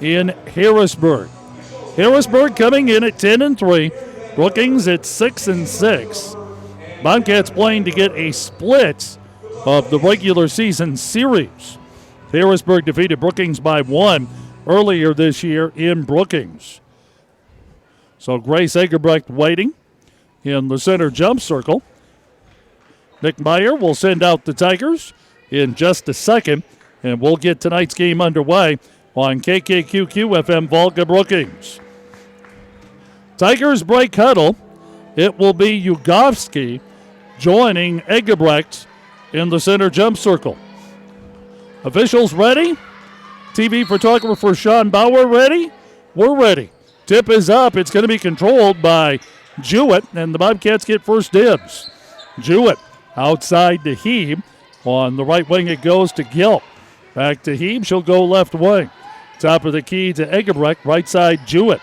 in Harrisburg. Harrisburg coming in at 10-3. Brookings at 6-6. Bobcats playing to get a split of the regular season series. Harrisburg defeated Brookings by 1 earlier this year in Brookings. So Grace Egerbrecht waiting in the center jump circle. Nick Meyer will send out the Tigers in just a second, and we'll get tonight's game underway on KKQQ-FM Volga Brookings. Tigers break huddle. It will be Ugovsky joining Egerbrecht in the center jump circle. Officials ready? TV photographer Sean Bauer ready? We're ready. Tip is up. It's going to be controlled by Jewett, and the Bobcats get first dibs. Jewett outside to Heeb. On the right wing it goes to Gilk. Back to Heeb. She'll go left wing. Top of the key to Egerbrecht. Right side Jewett.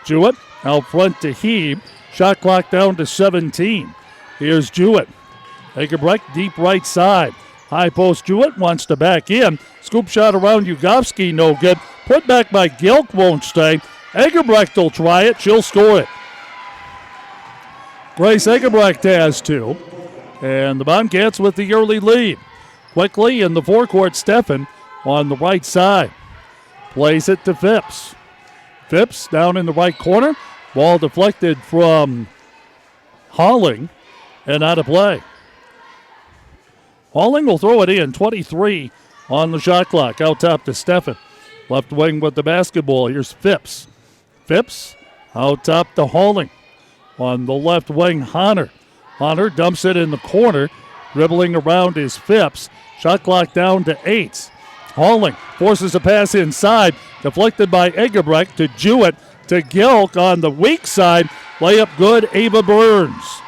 Jewett out front to Heeb. Shot clock down to 17. Here's Jewett. Egerbrecht deep right side. High post Jewett wants to back in. Scoop shot around Ugovsky, no good. Put back by Gilk, won't stay. Egerbrecht will try it. She'll score it. Grace Egerbrecht has 2. And the Bobcats with the early lead. Quickly in the forecourt, Steffen on the right side. Plays it to Phipps. Phipps down in the right corner. Ball deflected from Holling and out of play. Holling will throw it in. 23 on the shot clock. Out top to Steffen. Left wing with the basketball. Here's Phipps. Phipps out top to Holling. On the left wing, Honor. Honor dumps it in the corner. Dribbling around is Phipps. Shot clock down to 8. Holling forces a pass inside. Deflected by Egerbrecht to Jewett to Gilk on the weak side. Layup good, Ava Burns.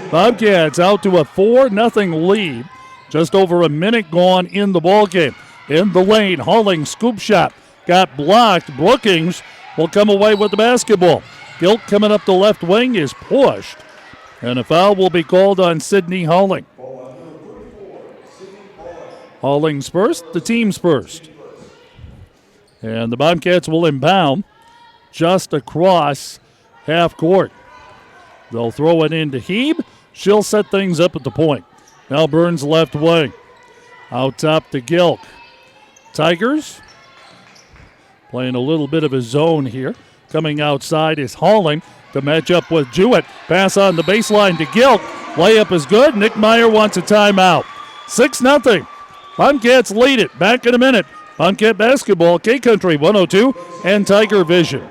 Bobcats out to a 4-0 lead. Just over a minute gone in the ballgame. In the lane, Holling scoop shot. Got blocked. Brookings will come away with the basketball. Gilk coming up the left wing is pushed. And a foul will be called on Sydney Holling. Holling's first, the team's first. And the Bobcats will inbound just across half court. They'll throw it into Heeb. She'll set things up at the point. Now Burns left wing. Out top to Gilk. Tigers playing a little bit of a zone here. Coming outside is Holling to match up with Jewett. Pass on the baseline to Gilk. Layup is good. Nick Meyer wants a timeout. 6-0. Bobcats lead it. Back in a minute. Bobcat basketball, K-Country 102 and Tiger Vision.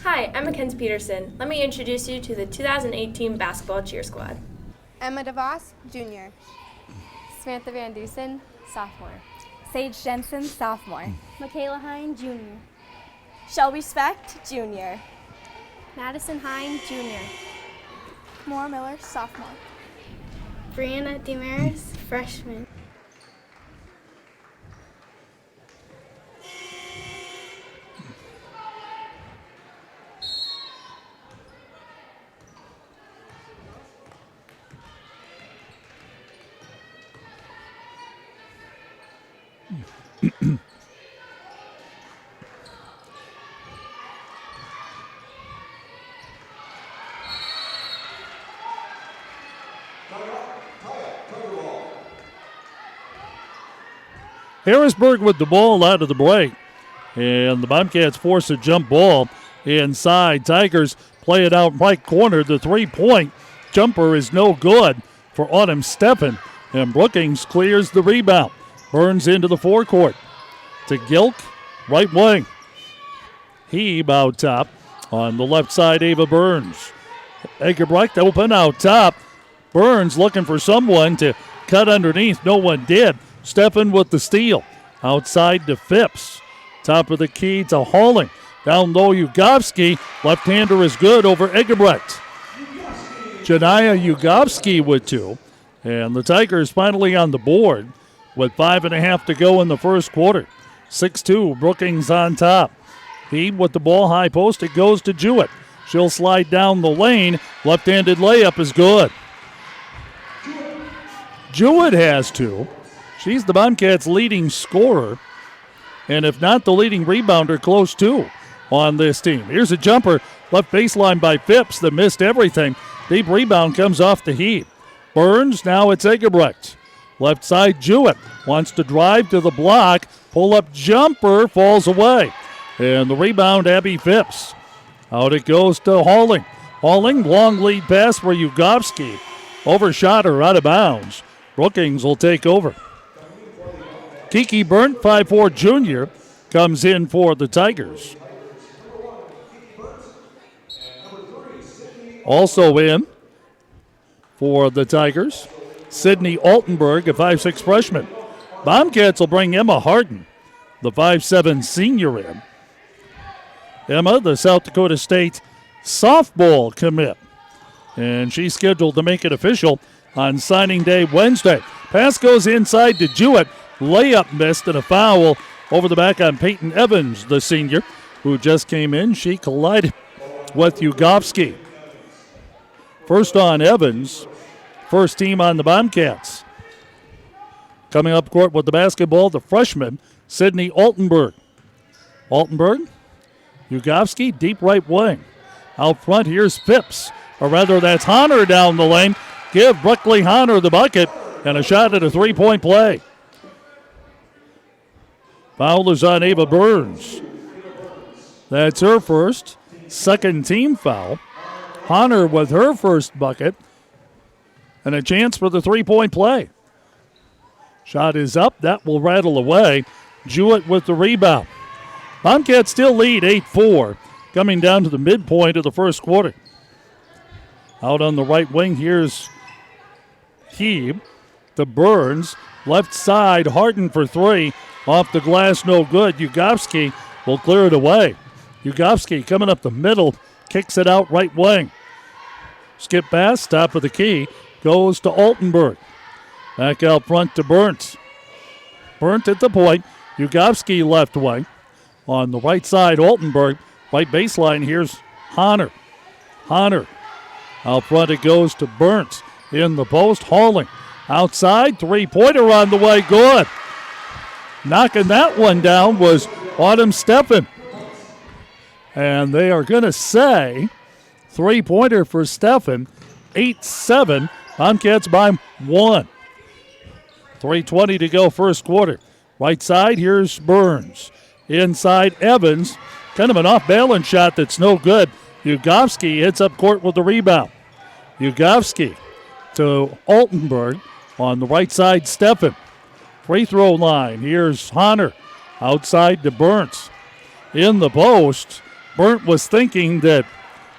Hi, I'm Mackenzie Peterson. Let me introduce you to the 2018 basketball cheer squad. Emma DeVos, junior. Samantha Van Dusen, sophomore. Sage Jensen, sophomore. Michaela Hine, junior. Shelby Specht, junior. Madison Hine, junior. Maura Miller, sophomore. Brianna Demaris, freshman. Harrisburg with the ball out of the break. And the Bobcats force a jump ball inside. Tigers play it out right corner. The three-point jumper is no good for Autumn Steffen. And Brookings clears the rebound. Burns into the forecourt. To Gilk, right wing. Heeb out top. On the left side, Ava Burns. Egerbrecht open out top. Burns looking for someone to cut underneath. No one did. Steffen with the steal. Outside to Phipps. Top of the key to Holling. Down low, Ugovsky. Left-hander is good over Egerbrecht. Janaya Ugovsky with 2. And the Tigers finally on the board with 5.5 to go in the first quarter. 6-2, Brookings on top. Heeb with the ball, high post. It goes to Jewett. She'll slide down the lane. Left-handed layup is good. Jewett has 2. She's the Bobcats' leading scorer, and if not the leading rebounder, close to on this team. Here's a jumper, left baseline by Phipps that missed everything. Deep rebound comes off the heat. Burns, now it's Egebrecht. Left side, Jewett wants to drive to the block. Pull-up jumper falls away. And the rebound, Abby Phipps. Out it goes to Halling. Halling, long lead pass for Ugowski. Overshot her out of bounds. Brookings will take over. Kiki Burnt, 5'4" junior, comes in for the Tigers. Also in for the Tigers, Sydney Altenberg, a 5'6" freshman. Bobcats will bring Emma Harden, the 5'7" senior in. Emma, the South Dakota State softball commit. And she's scheduled to make it official on signing day Wednesday. Pass goes inside to Jewett. Layup missed and a foul over the back on Peyton Evans, the senior, who just came in. She collided with Ugowski. First on Evans, first team on the Bobcats. Coming up court with the basketball, the freshman, Sydney Altenberg. Altenberg, Ugowski, deep right wing. Out front, here's Phipps. Or rather, that's Honor down the lane. Give Brooklyn Honor the bucket and a shot at a three-point play. Foul is on Ava Burns. That's her first, second team foul. Honor with her first bucket and a chance for the three-point play. Shot is up. That will rattle away. Jewett with the rebound. Bobcats still lead 8-4, coming down to the midpoint of the first quarter. Out on the right wing, here's Heeb to Burns. Left side, Harden for three. Off the glass, no good. Ugowski will clear it away. Ugowski coming up the middle, kicks it out right wing. Skip pass, top of the key, goes to Altenberg. Back out front to Burnt. Burnt at the point. Ugowski left wing. On the right side, Altenberg. Right baseline, here's Honor. Honor. Out front it goes to Burnt. In the post, Halling. Outside, three-pointer on the way, good. Knocking that one down was Autumn Steffen. And they are going to say three-pointer for Steffen, 8-7. Bobcats by 1. 3:20 to go first quarter. Right side, here's Burns. Inside, Evans. Kind of an off-balance shot that's no good. Ugowski hits up court with the rebound. Ugowski to Altenberg. On the right side, Steffen. Free throw line. Here's Honor. Outside to Burnt. In the post, Burnt was thinking that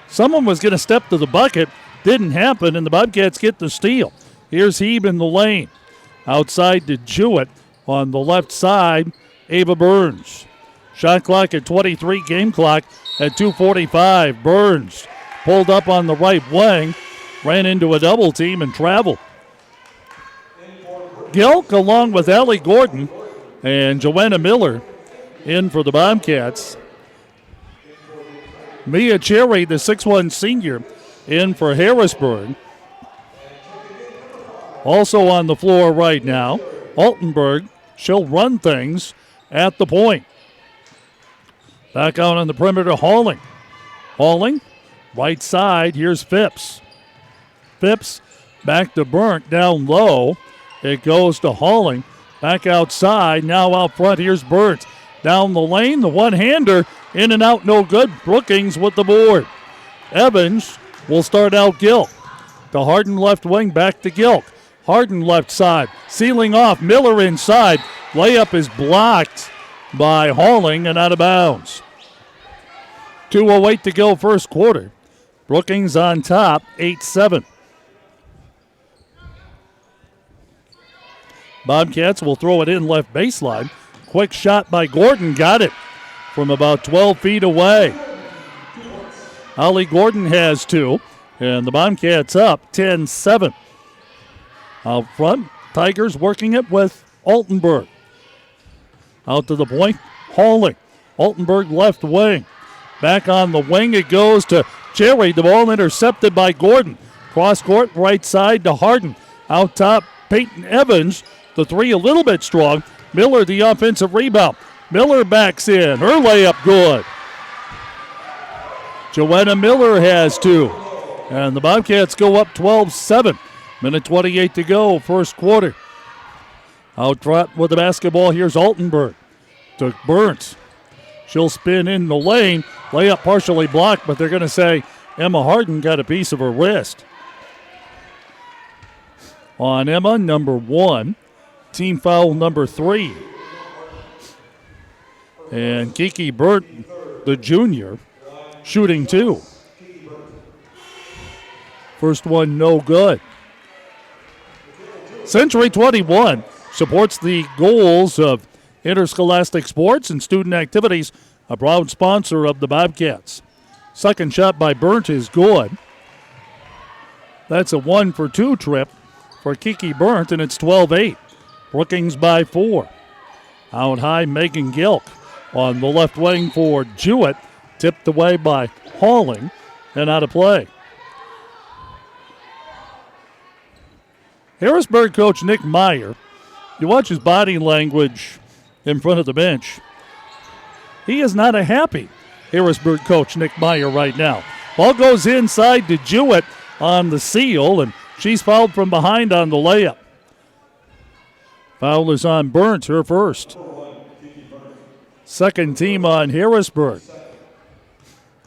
someone was going to step to the bucket. Didn't happen, and the Bobcats get the steal. Here's Heeb in the lane. Outside to Jewett. On the left side, Ava Burns. Shot clock at 23, game clock at 2:45. Burns pulled up on the right wing, ran into a double team and traveled. Gilk along with Allie Gordon and Joanna Miller in for the Bobcats. Mia Cherry, the 6'1" senior, in for Harrisburg. Also on the floor right now, Altenberg. She'll run things at the point. Back out on the perimeter, Halling. Halling, right side, here's Phipps. Phipps back to Burnt, down low. It goes to Halling. Back outside, now out front, here's Burnt. Down the lane, the one-hander, in and out, no good. Brookings with the board. Evans will start out Gilk. To Harden left wing, back to Gilk. Harden left side, sealing off, Miller inside. Layup is blocked by Halling and out of bounds. 2:08 to go first quarter. Brookings on top, 8-7. Bobcats will throw it in left baseline. Quick shot by Gordon, got it from about 12 feet away. Allie Gordon has two, and the Bobcats up 10-7. Out front, Tigers working it with Altenberg. Out to the point, Halling. Altenberg left wing. Back on the wing it goes to Cherry. The ball intercepted by Gordon. Cross court, right side to Harden. Out top, Peyton Evans The three a little bit strong. Miller the offensive rebound. Miller backs in. Her layup good. Joanna Miller has two. And the Bobcats go up 12-7. Minute 28 to go, first quarter. Out front with the basketball, here's Altenberg. To Burnt. She'll spin in the lane. Layup partially blocked, but they're going to say Emma Harden got a piece of her wrist. On Emma, number 1. Team foul number 3. And Kiki Burnt, the junior, shooting 2. First one no good. Century 21 supports the goals of interscholastic sports and student activities, a proud sponsor of the Bobcats. Second shot by Burnt is good. That's a 1-for-2 trip for Kiki Burnt, and it's 12-8. Brookings by 4. Out high, Megan Gilk on the left wing for Jewett. Tipped away by Halling and out of play. Harrisburg coach Nick Meyer, you watch his body language in front of the bench. He is not a happy Harrisburg coach Nick Meyer right now. Ball goes inside to Jewett on the seal, and she's fouled from behind on the layup. Foul is on Burnt, her first. Second team on Harrisburg.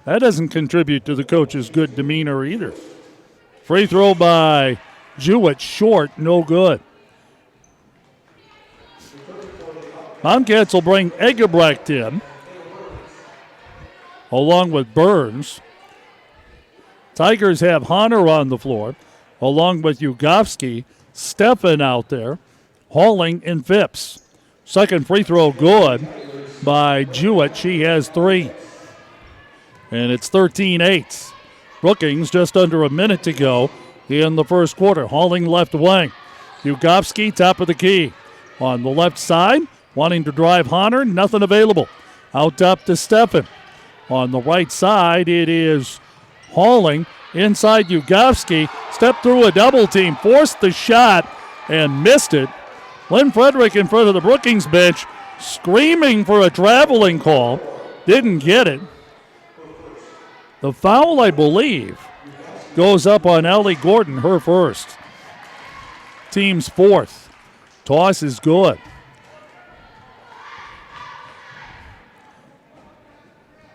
That doesn't contribute to the coach's good demeanor either. Free throw by Jewett, short, no good. Bobcats will bring Egebrecht in, along with Burns. Tigers have Honor on the floor, along with Ugovsky, Steffen out there, Halling and Phipps. Second free throw good by Jewett. She has 3. And it's 13-8. Brookings just under a minute to go in the first quarter. Halling left wing. Ugovsky, top of the key. On the left side, wanting to drive Honor, nothing available. Out top to Steffen. On the right side, it is Halling. Inside Ugovsky, stepped through a double team, forced the shot, and missed it. Lynn Frederick in front of the Brookings bench, screaming for a traveling call. Didn't get it. The foul, I believe, goes up on Ellie Gordon, her first. Team's fourth. Toss is good.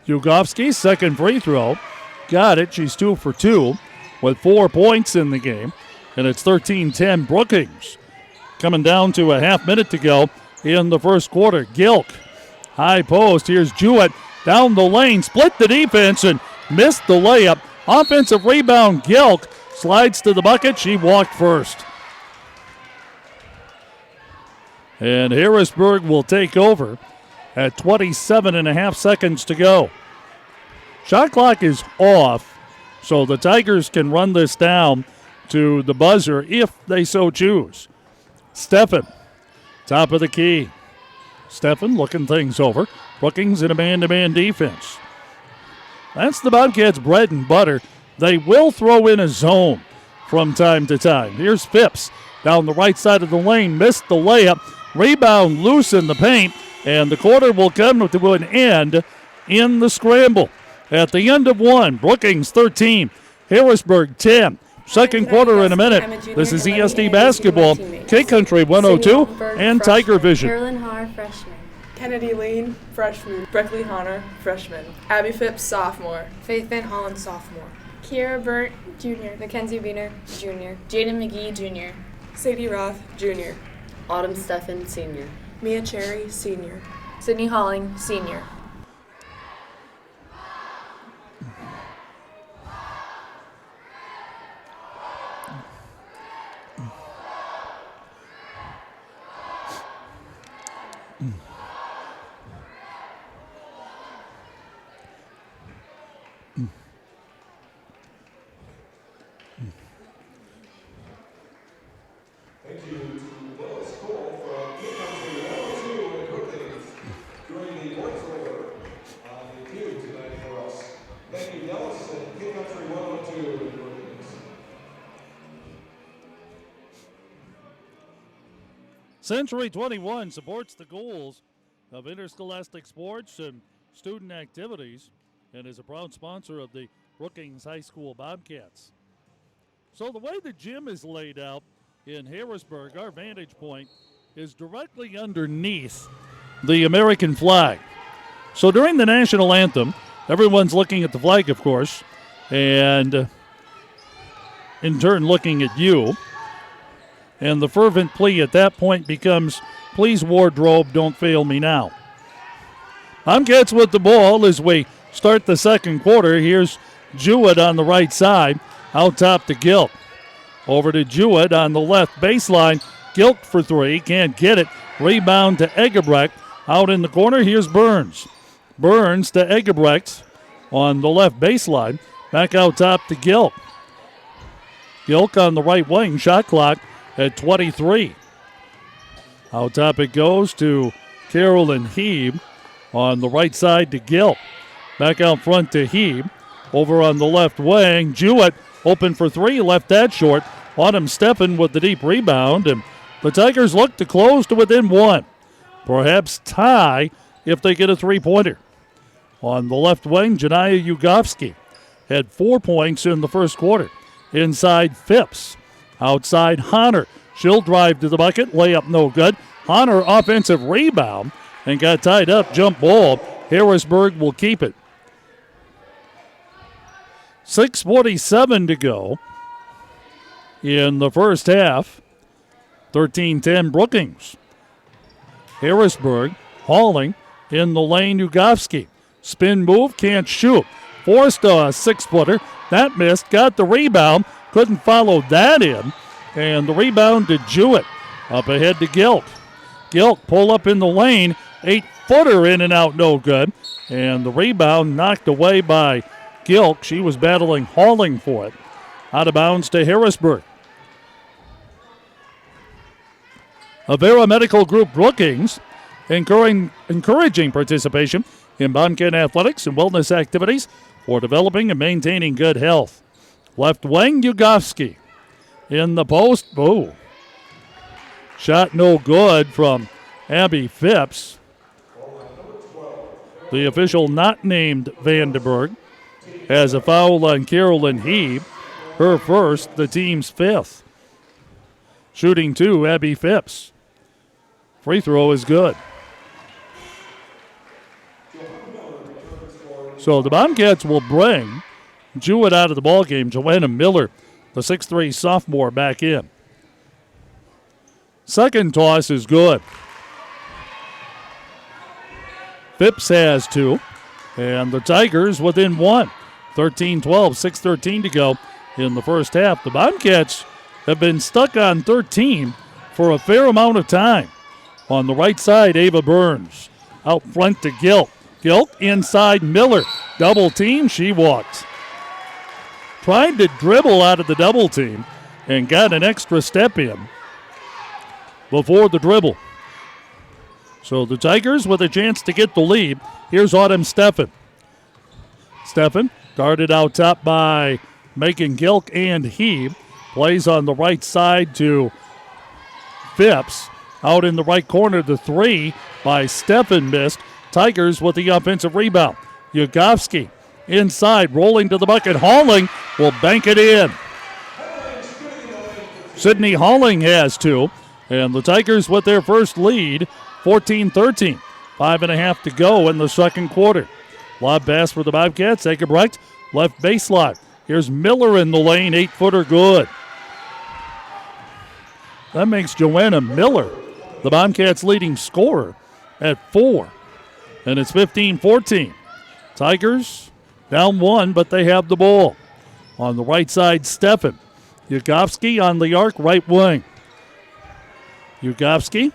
Ugovsky, second free throw. Got it. She's 2 for 2 with 4 points in the game. And it's 13-10 Brookings. Coming down to a half minute to go in the first quarter. Gilk, high post. Here's Jewett down the lane. Split the defense and missed the layup. Offensive rebound, Gilk slides to the bucket. She walked first. And Harrisburg will take over at 27.5 seconds to go. Shot clock is off, so the Tigers can run this down to the buzzer if they so choose. Steffen, top of the key. Steffen looking things over. Brookings in a man-to-man defense. That's the Bobcats' bread and butter. They will throw in a zone from time to time. Here's Phipps down the right side of the lane. Missed the layup. Rebound loose in the paint. And the quarter will come to an end in the scramble. At the end of one, Brookings 13, Harrisburg 10. Second quarter in a minute. This is ESD Basketball, K-Country 102, and Tiger Vision. Carolyn Haar, freshman. Kennedy Lane, freshman. Breckley Honor, freshman. Abby Phipps, sophomore. Faith Van Hollen, sophomore. Kiera Burt, junior. Mackenzie Wiener, junior. Jaden McGee, junior. Sadie Roth, junior. Autumn Steffen, senior. Mia Cherry, senior. Sydney Halling, senior. Century 21 supports the goals of interscholastic sports and student activities and is a proud sponsor of the Brookings High School Bobcats. So the way the gym is laid out in Harrisburg, our vantage point is directly underneath the American flag. So during the national anthem, everyone's looking at the flag, of course, and in turn looking at you. And the fervent plea at that point becomes, please, wardrobe, don't fail me now. Bobcats with the ball as we start the second quarter. Here's Jewett on the right side, out top to Gilk. Over to Jewett on the left baseline. Gilk for three, can't get it. Rebound to Egebrecht. Out in the corner, here's Burns. Burns to Egebrecht on the left baseline. Back out top to Gilk. Gilk on the right wing, shot clock at 23. Out top it goes to Carolyn Heeb on the right side to Gilk. Back out front to Heeb. Over on the left wing, Jewett open for three, left that short. Autumn Steffen with the deep rebound, and the Tigers look to close to within one. Perhaps tie if they get a three-pointer. On the left wing, Janaya Ugovsky had 4 points in the first quarter. Inside Phipps. Outside Honor. She'll drive to the bucket. Layup no good. Honor offensive rebound and got tied up. Jump ball. Harrisburg will keep it. 6:47 to go in the first half. 13-10 Brookings. Harrisburg hauling in the lane. Ugovsky. Spin move. Can't shoot. Forced a six-footer. That missed. Got the rebound. Couldn't follow that in. And the rebound to Jewett. Up ahead to Gilk. Gilk pull up in the lane. 8-footer in and out, no good. And the rebound knocked away by Gilk. She was battling hauling for it. Out of bounds to Harrisburg. Avera Medical Group Brookings encouraging participation in Bobcat athletics and wellness activities for developing and maintaining good health. Left wing, Ugovsky. In the post, shot no good from Abby Phipps. The official not named Vandenberg has a foul on Carolyn Heeb. Her first, the team's fifth. Shooting two, Abby Phipps. Free throw is good. So the Bobcats will bring Jewett out of the ballgame. Joanna Miller, the 6'3 sophomore, back in. Second toss is good. Phipps has two. And the Tigers within one. 13-12, 6:13 to go in the first half. The Bobcats have been stuck on 13 for a fair amount of time. On the right side, Ava Burns. Out front to Gilk. Gilk inside Miller. Double team, she walked. Tried to dribble out of the double team and got an extra step in before the dribble. So the Tigers with a chance to get the lead. Here's Autumn Steffen. Steffen guarded out top by Megan Gilk and Heeb. Plays on the right side to Phipps. Out in the right corner, the three by Steffen missed. Tigers with the offensive rebound. Ugovsky inside, rolling to the bucket. Halling will bank it in. Sydney Halling has two. And the Tigers with their first lead, 14-13. 5.5 to go in the second quarter. Lob pass for the Bobcats. Egebrecht, left baseline. Here's Miller in the lane, 8-footer good. That makes Joanna Miller the Bobcats' leading scorer at 4. And it's 15-14. Tigers down one, but they have the ball. On the right side, Steffen. Ugovsky on the arc, right wing. Ugovsky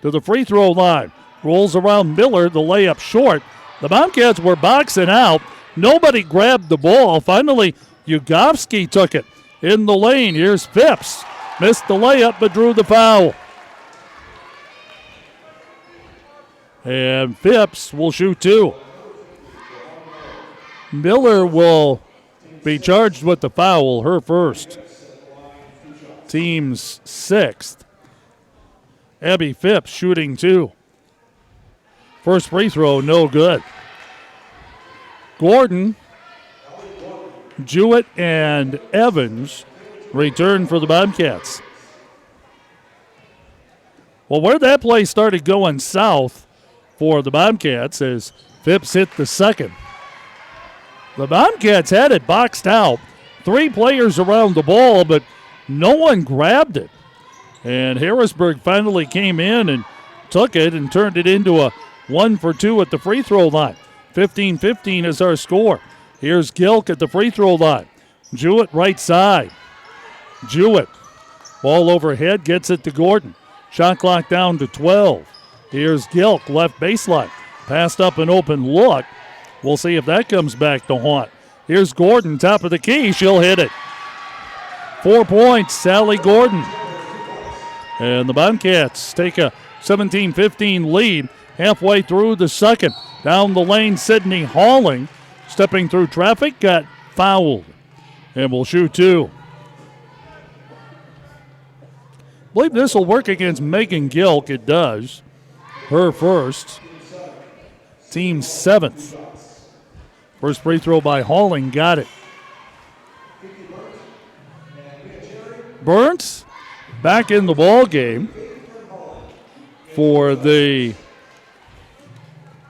to the free throw line. Rolls around Miller, the layup short. The Bobcats were boxing out. Nobody grabbed the ball. Finally, Ugovsky took it in the lane. Here's Phipps. Missed the layup, but drew the foul. And Phipps will shoot two. Miller will be charged with the foul, her first. Team's sixth. Abby Phipps shooting 2. First free throw, no good. Gordon, Jewett, and Evans return for the Bobcats. Well, where that play started going south for the Bobcats as Phipps hit the second. The Bobcats had it boxed out. 3 players around the ball, but no one grabbed it. And Harrisburg finally came in and took it and turned it into a 1 for 2 at the free throw line. 15-15 is our score. Here's Gilk at the free throw line. Jewett right side. Jewett, ball overhead, gets it to Gordon. Shot clock down to 12. Here's Gilk, left baseline. Passed up an open look. We'll see if that comes back to haunt. Here's Gordon, top of the key. She'll hit it. 4 points, Sally Gordon. And the Bobcats take a 17-15 lead halfway through the second. Down the lane, Sydney Halling, stepping through traffic, got fouled. And will shoot 2. I believe this will work against Megan Gilk. It does. Her first. Team 7th. First free throw by Halling, got it. Burns back in the ball game for the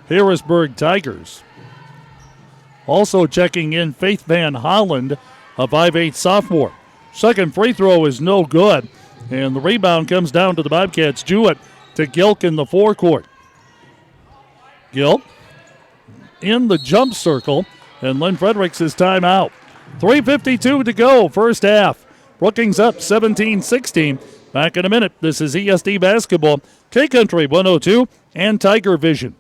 Harrisburg Tigers. Also checking in Faith Van Holland, a 5'8 sophomore. Second free throw is no good, and the rebound comes down to the Bobcats. Jewett to Gilk in the forecourt. Gilk in the jump circle, and Lynn Fredericks is timeout. 3:52 to go, first half. Brookings up 17-16. Back in a minute. This is ESD Basketball, K-Country 102, and Tiger Vision.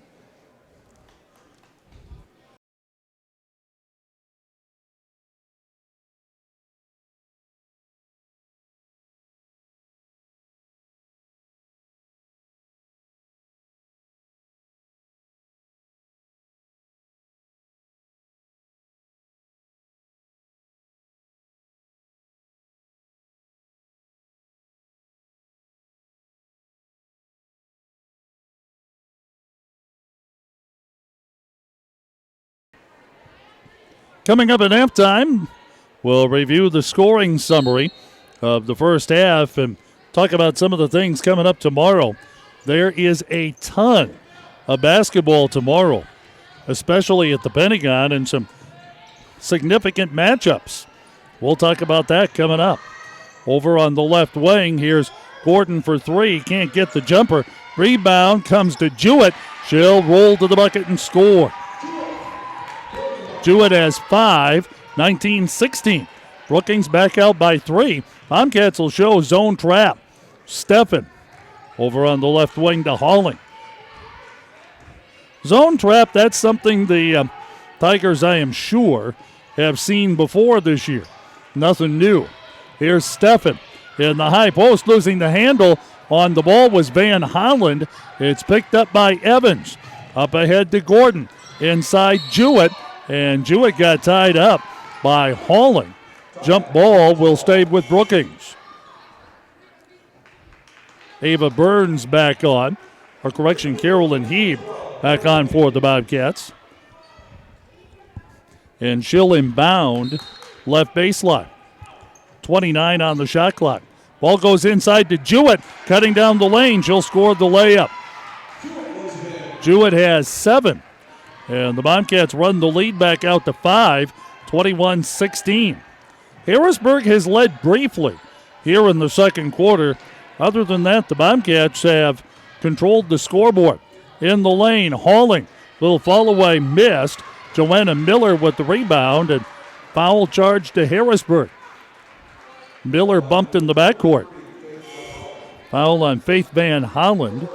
Coming up at halftime, we'll review the scoring summary of the first half and talk about some of the things coming up tomorrow. There is a ton of basketball tomorrow, especially at the Pentagon, and some significant matchups. We'll talk about that coming up. Over on the left wing, here's Gordon for 3. Can't get the jumper. Rebound comes to Jewett. She'll roll to the bucket and score. Jewett has 5, 19-16. Brookings back out by 3. Bobcats will show zone trap. Steffen over on the left wing to Halling. Zone trap, that's something the Tigers, I am sure, have seen before this year. Nothing new. Here's Steffen in the high post, losing the handle on the ball was Van Holland. It's picked up by Evans. Up ahead to Gordon. Inside Jewett. And Jewett got tied up by Halling. Jump ball will stay with Brookings. Ava Burns back on. Or correction, Carolyn Heeb back on for the Bobcats. And she'll inbound left baseline. 29 on the shot clock. Ball goes inside to Jewett. Cutting down the lane. She'll score the layup. Jewett has 7. And the Bobcats run the lead back out to 5, 21-16. Harrisburg has led briefly here in the second quarter. Other than that, the Bobcats have controlled the scoreboard. In the lane, Halling. Little fall away missed. Joanna Miller with the rebound, and foul charge to Harrisburg. Miller bumped in the backcourt. Foul on Faith Van Holland.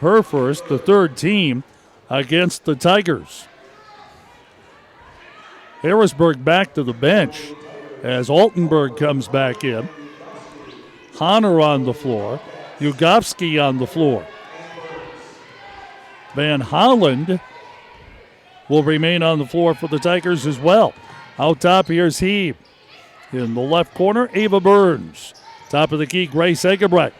Her first, the third team against the Tigers. Harrisburg back to the bench as Altenberg comes back in. Honor on the floor. Ugovsky on the floor. Van Holland will remain on the floor for the Tigers as well. Out top, here's Heeb. In the left corner, Ava Burns. Top of the key, Grace Egebrecht.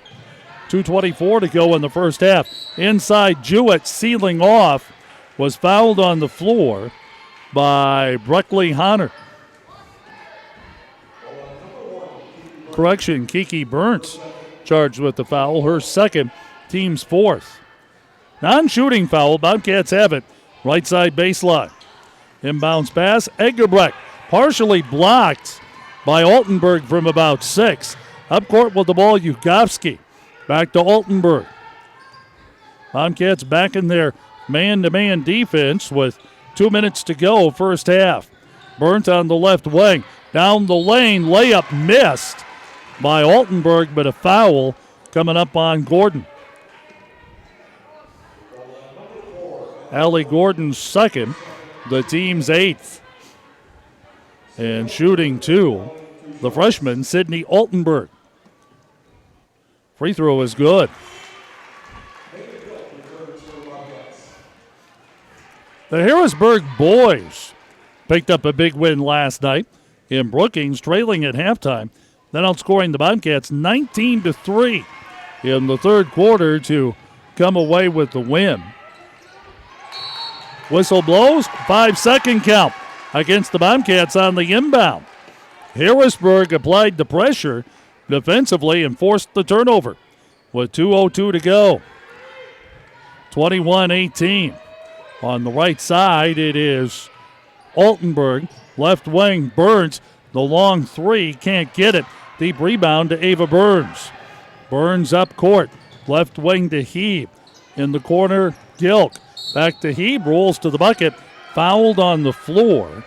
2:24 to go in the first half. Inside, Jewett sealing off, was fouled on the floor by Breckley Honner. Correction, Kiki Burns charged with the foul, her second, team's fourth. Non-shooting foul, Bobcats have it. Right side baseline. Inbounds pass, Egerbrecht partially blocked by Altenberg from about 6. Up court with the ball, Yugowski. Back to Altenberg. Bobcats back in their man-to-man defense with 2 minutes to go, first half. Burnt on the left wing. Down the lane, layup missed by Altenberg, but a foul coming up on Gordon. Allie Gordon's second, the team's 8th. And shooting 2, the freshman, Sydney Altenberg. Free throw is good. The Harrisburg boys picked up a big win last night in Brookings, trailing at halftime, then outscoring the Bobcats 19-3 in the third quarter to come away with the win. Whistle blows, 5-second count against the Bobcats on the inbound. Harrisburg applied the pressure defensively and forced the turnover with 2:02 to go. 21-18. On the right side, it is Altenberg. Left wing, Burns. The long three, can't get it. Deep rebound to Ava Burns. Burns up court. Left wing to Heeb. In the corner, Gilk. Back to Heeb, rolls to the bucket. Fouled on the floor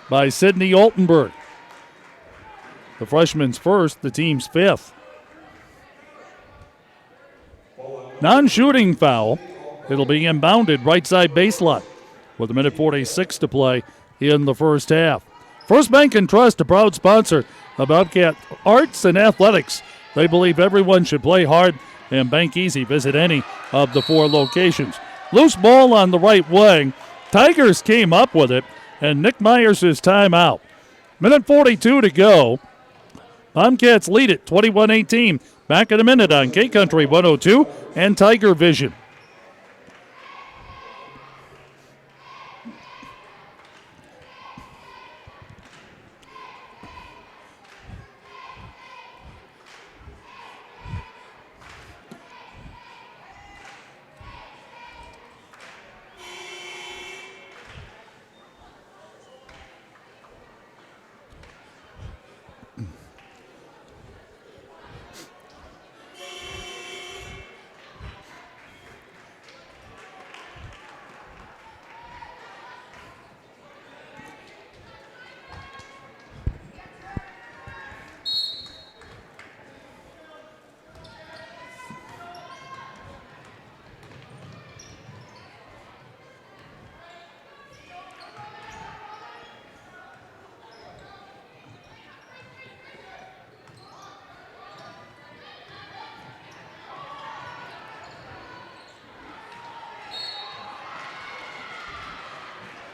by Sydney Altenberg. The freshman's first, the team's 5th. Non-shooting foul. It'll be inbounded right side baseline with 1:46 to play in the first half. First Bank and Trust, a proud sponsor of Bobcat Arts and Athletics. They believe everyone should play hard and bank easy. Visit any of the 4 locations. Loose ball on the right wing. Tigers came up with it, and Nick Myers is timeout. 1:42 to go. Bobcats lead it 21-18. Back in a minute on K-Country 102 and Tiger Vision.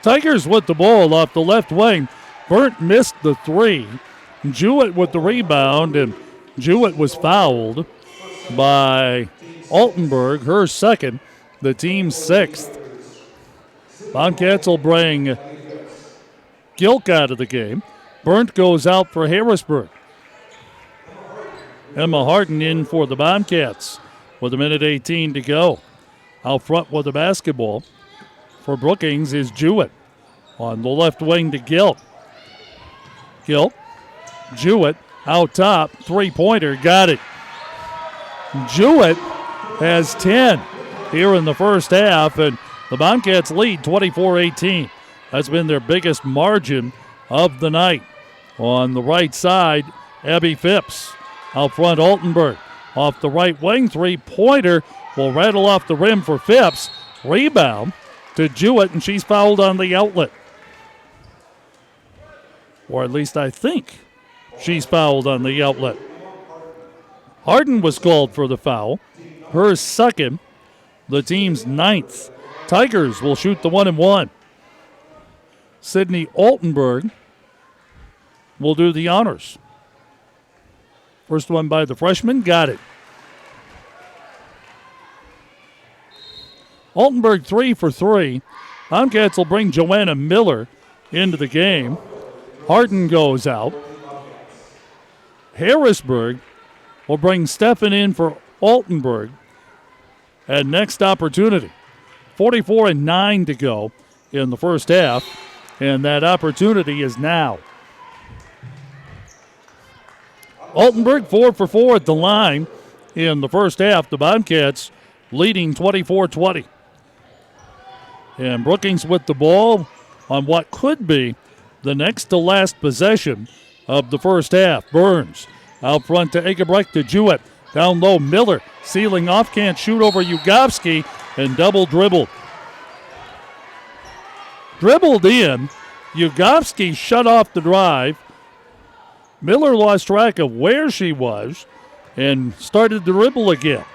Tigers with the ball off the left wing. Burnt missed the 3. Jewett with the rebound, and Jewett was fouled by Altenberg, her second, the team's 6th. Bobcats will bring Gilk out of the game. Burnt goes out for Harrisburg. Emma Harden in for the Bobcats with 1:18 to go. Out front with the basketball for Brookings is Jewett. On the left wing to Gilk. Gilk, Jewett out top, 3-pointer, got it. Jewett has 10 here in the first half, and the Bobcats lead 24-18. That's been their biggest margin of the night. On the right side, Abby Phipps. Out front, Altenberg. Off the right wing, 3-pointer will rattle off the rim for Phipps. Rebound to Jewett, and she's fouled on the outlet. Or at least I think she's fouled on the outlet. Harden was called for the foul. Her second, the team's 9th. Tigers will shoot the 1-1. Sydney Altenberg will do the honors. First one by the freshman, got it. Altenburg 3 for 3. Bobcats will bring Joanna Miller into the game. Harden goes out. Harrisburg will bring Stephan in for Altenburg at next opportunity. 44-9 to go in the first half, and that opportunity is now. Altenburg 4 for 4 at the line in the first half. The Bobcats leading 24-20. And Brookings with the ball on what could be the next to last possession of the first half. Burns out front to Egebrecht to Jewett. Down low, Miller sealing off, can't shoot over Ugowski, and double dribbled. Dribbled in. Ugowski shut off the drive. Miller lost track of where she was and started to dribble again.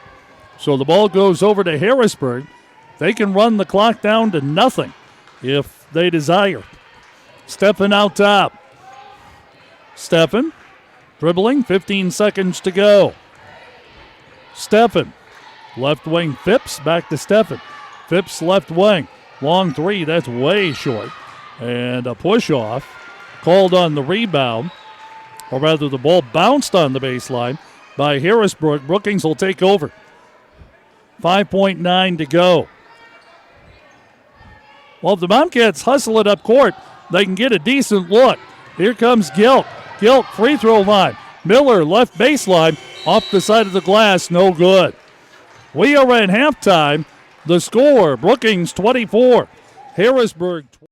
So the ball goes over to Harrisburg. They can run the clock down to nothing if they desire. Stephan out top. Stephan dribbling, 15 seconds to go. Stephan, left wing Phipps, back to Stephan. Phipps left wing, long three, that's way short. And a push off called on the rebound, or rather the ball bounced on the baseline by Harrisburg. Brookings will take over. 5.9 to go. Well, if the Bobcats hustle it up court, they can get a decent look. Here comes Gilk. Gilk, free throw line. Miller, left baseline, off the side of the glass, no good. We are at halftime. The score, Brookings 24, Harrisburg 20.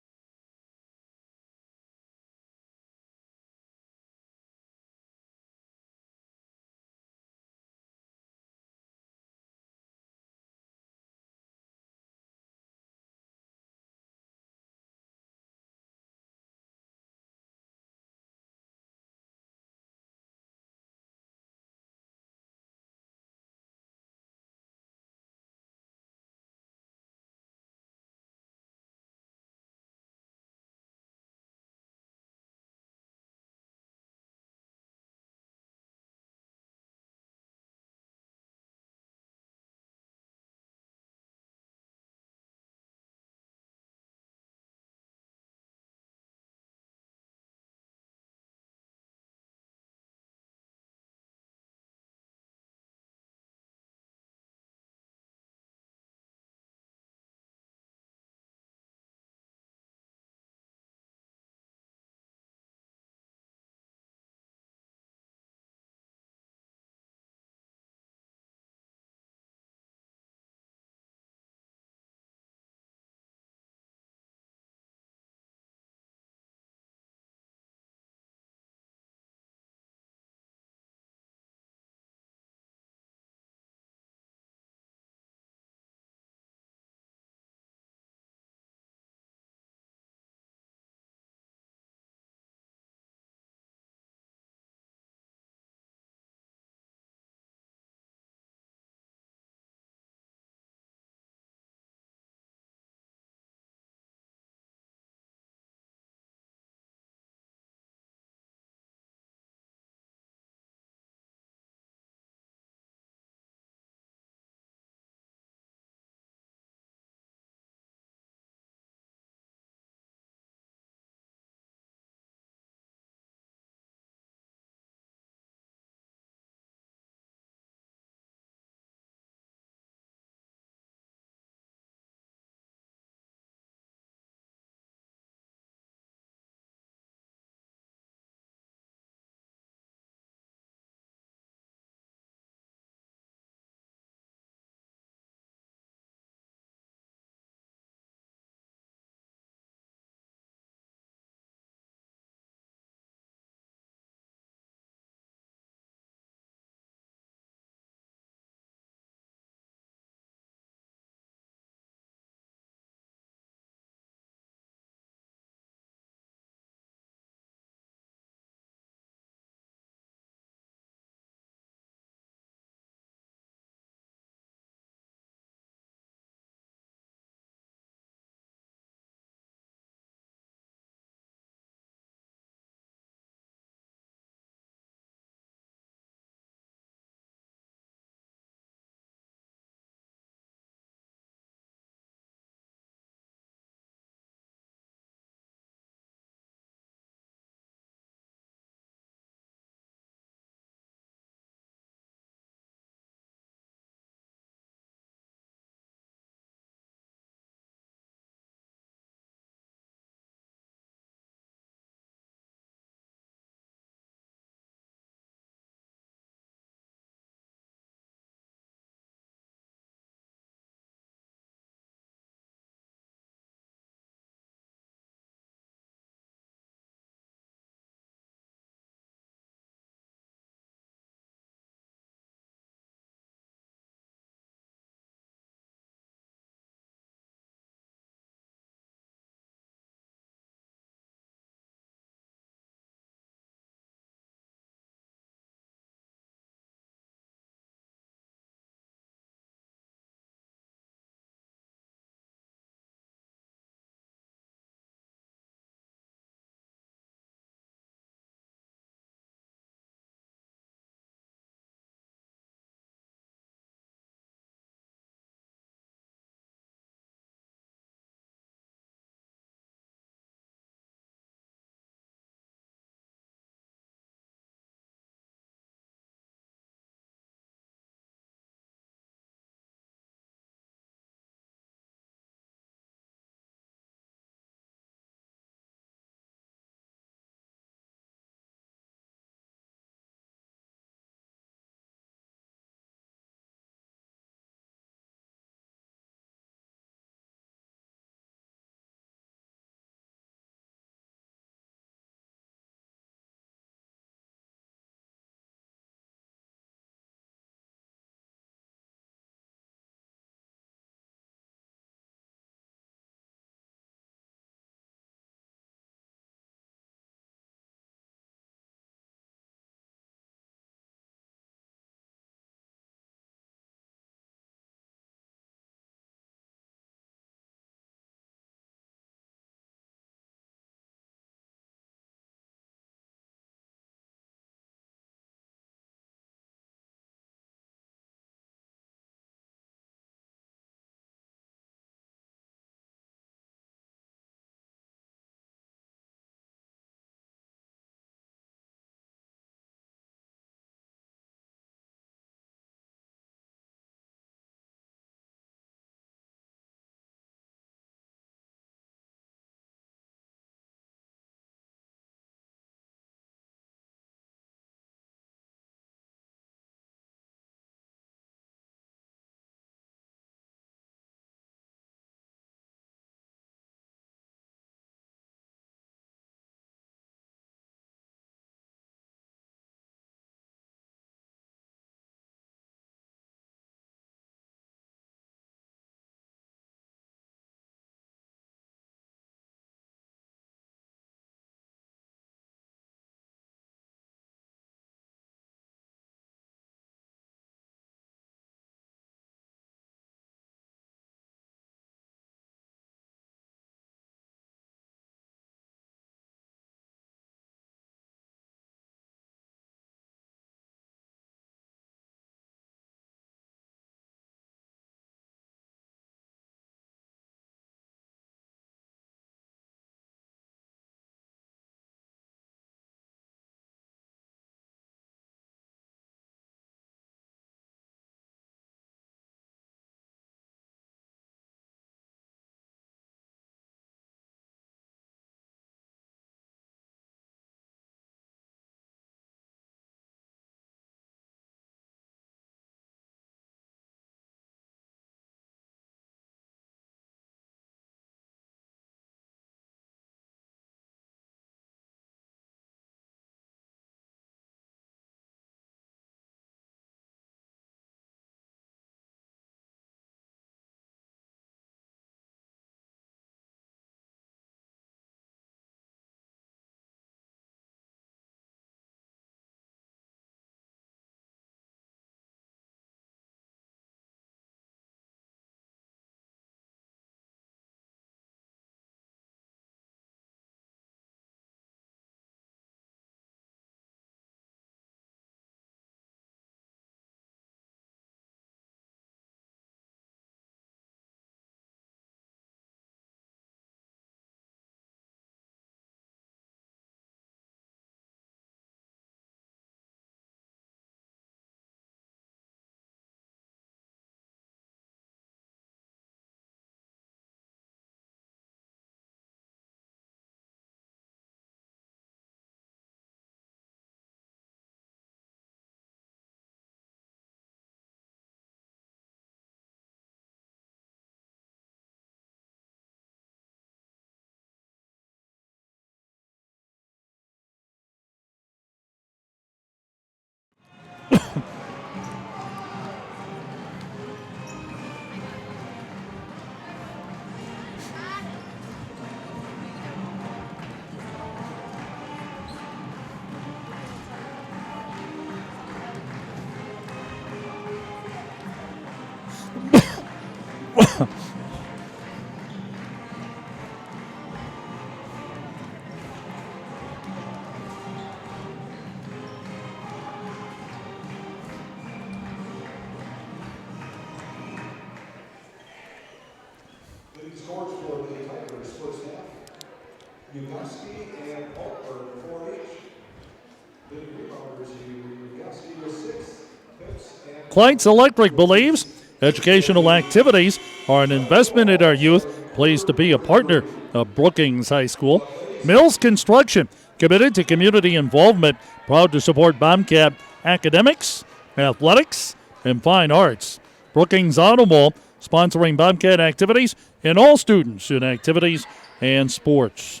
Clyde's Electric believes educational activities are an investment in our youth. Pleased to be a partner of Brookings High School. Mills Construction, committed to community involvement, proud to support Bobcat academics, athletics, and fine arts. Brookings Auto Mall, sponsoring Bobcat activities and all students in activities and sports.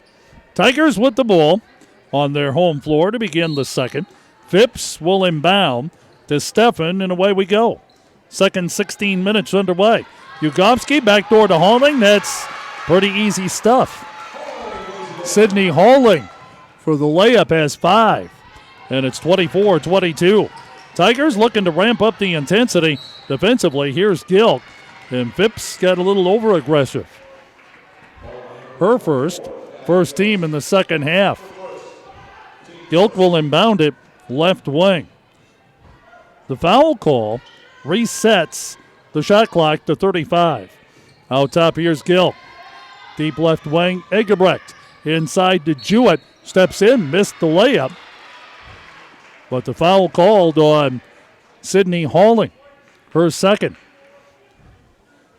Tigers with the ball on their home floor to begin the second. Phipps will inbound to Stefan, and away we go. Second 16 minutes underway. Ugovsky backdoor to Halling. That's pretty easy stuff. Sydney Halling for the layup has 5, and it's 24-22. Tigers looking to ramp up the intensity defensively. Here's Gilk, and Phipps got a little over-aggressive. Her first team in the second half. Gilk will inbound it left wing. The foul call resets the shot clock to 35. Out top, here's Gilk. Deep left wing, Egebrecht. Inside to Jewett. Steps in, missed the layup. But the foul called on Sydney Halling. Her second.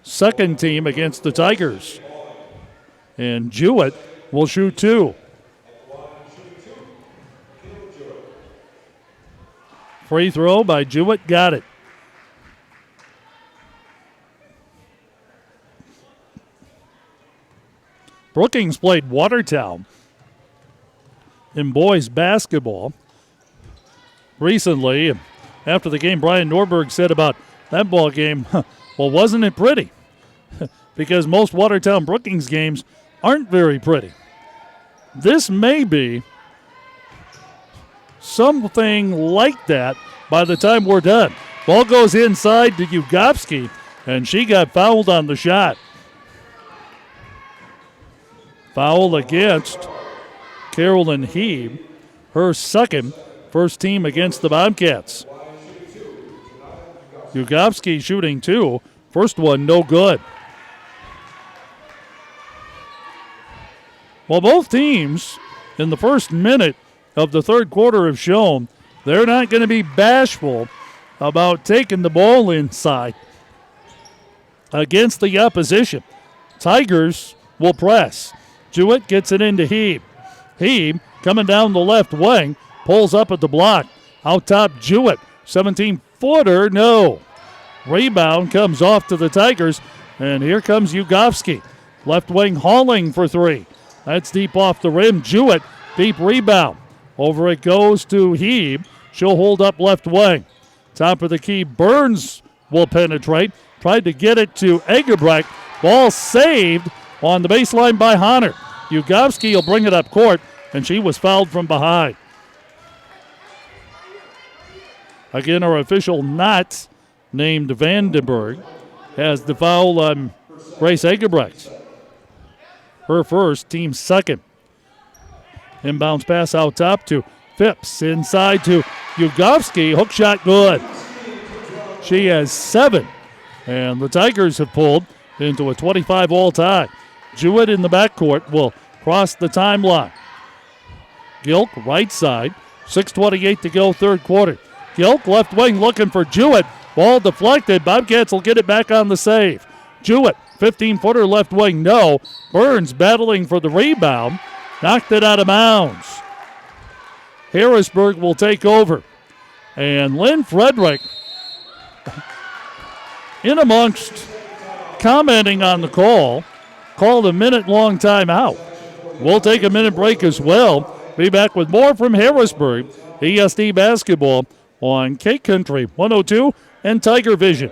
Second team against the Tigers. And Jewett will shoot 2. Free throw by Jewett, got it. Brookings played Watertown in boys basketball recently. After the game, Brian Norberg said about that ball game, well, wasn't it pretty? Because most Watertown Brookings games aren't very pretty. This may be something like that by the time we're done. Ball goes inside to Ugovsky, and she got fouled on the shot. Foul against Carolyn Heeb, her second, first team against the Bobcats. Ugovsky shooting 2, first one no good. Well, both teams in the first minute of the third quarter have shown they're not going to be bashful about taking the ball inside against the opposition. Tigers will press. Jewett gets it into Heeb. Heeb coming down the left wing, pulls up at the block. Out top, Jewett, 17-footer, no. Rebound comes off to the Tigers, and here comes Ugovsky. Left wing Halling for 3. That's deep off the rim. Jewett, deep rebound. Over it goes to Heeb. She'll hold up left wing. Top of the key, Burns will penetrate. Tried to get it to Egebrecht. Ball saved on the baseline by Honor. Ugovsky will bring it up court, and she was fouled from behind. Again, our official not named Vandenberg has the foul on Grace Egebrecht. Her first, team second. Inbounds pass out top to Phipps. Inside to Ugovsky. Hook shot good. She has 7. And the Tigers have pulled into a 25-all tie. Jewett in the backcourt will cross the timeline. Gilk right side. 6:28 to go, third quarter. Gilk left wing looking for Jewett. Ball deflected. Bobcats will get it back on the save. Jewett, 15-footer left wing, no. Burns battling for the rebound. Knocked it out of bounds. Harrisburg will take over. And Lynn Frederick, in amongst commenting on the call, called a minute-long timeout. We'll take a minute break as well. Be back with more from Harrisburg ESD basketball on K Country 102 and Tiger Vision.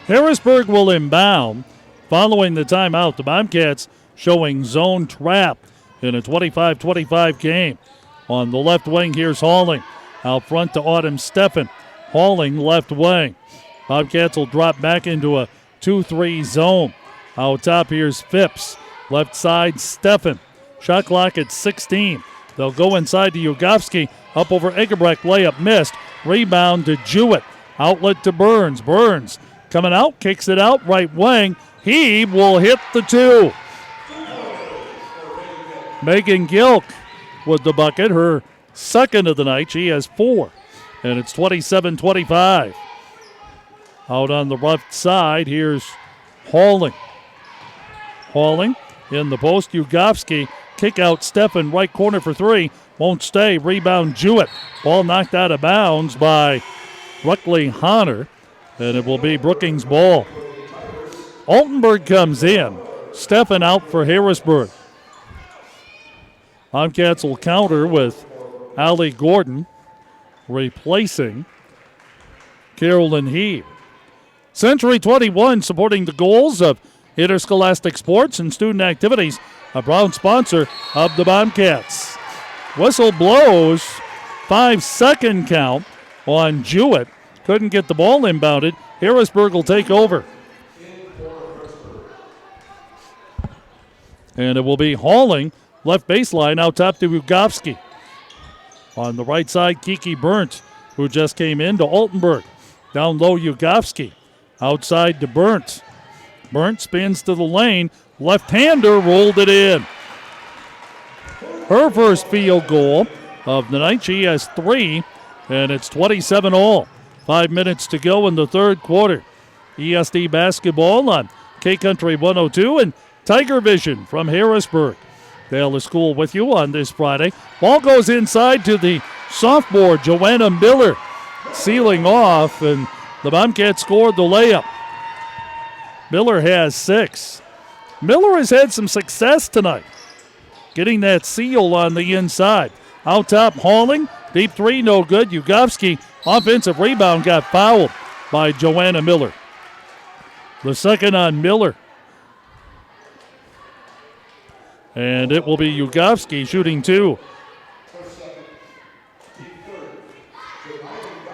Harrisburg will inbound. Following the timeout, the Bobcats showing zone trap in a 25-25 game. On the left wing, here's Halling. Out front to Autumn Steffen. Halling left wing. Bobcats will drop back into a 2-3 zone. Out top, here's Phipps. Left side, Steffen. Shot clock at 16. They'll go inside to Ugofsky. Up over Eggebrecht. Layup missed. Rebound to Jewett. Outlet to Burns. Burns coming out. Kicks it out. Right wing. He will hit the two. Megan Gilk with the bucket. Her second of the night. She has 4. And it's 27-25. Out on the left side, here's Halling. Halling in the post. Ugofsky. Kick out Steffen. Right corner for 3. Won't stay. Rebound Jewett. Ball knocked out of bounds by Ruckley Honner. And it will be Brookings' ball. Altenburg comes in. Steffen out for Harrisburg. Bobcats will counter with Allie Gordon replacing Carolyn Heeb. Century 21 supporting the goals of Interscholastic Sports and Student Activities, a proud sponsor of the Bobcats. Whistle blows, 5-second count on Jewett. Couldn't get the ball inbounded. Harrisburg will take over. And it will be Halling, left baseline, out top to Ugofsky. On the right side, Kiki Burnt, who just came in to Altenburg. Down low, Ugofsky. Outside to Burnt. Burnt spins to the lane. Left-hander rolled it in. Her first field goal of the night. She has 3, and it's 27 all. 5 minutes to go in the third quarter. ESD basketball on K-Country 102 and Tiger Vision from Harrisburg. Dale is School with you on this Friday. Ball goes inside to the sophomore, Joanna Miller, sealing off, and the Bobcats scored the layup. Miller has 6. Miller has had some success tonight, getting that seal on the inside. Out top, Halling, deep 3, no good. Ugofsky, offensive rebound, got fouled by Joanna Miller. The second on Miller. And it will be Ugofsky shooting 2.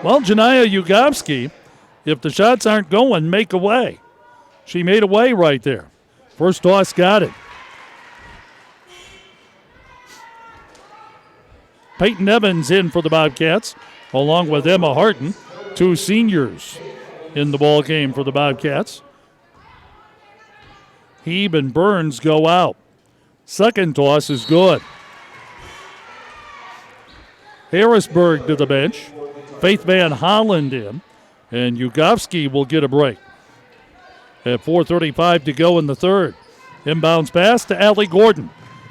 Well, Janiyah Ugofsky, if the shots aren't going, make a way. She made a way right there. First toss got it. Peyton Evans in for the Bobcats, along with Emma Harton, 2 seniors in the ball game for the Bobcats. Heeb and Burns go out. Second toss is good. Harrisburg to the bench. Faith Van Holland in. And Ugofsky will get a break. At 4:35 to go in the third. Inbounds pass to Allie Gordon.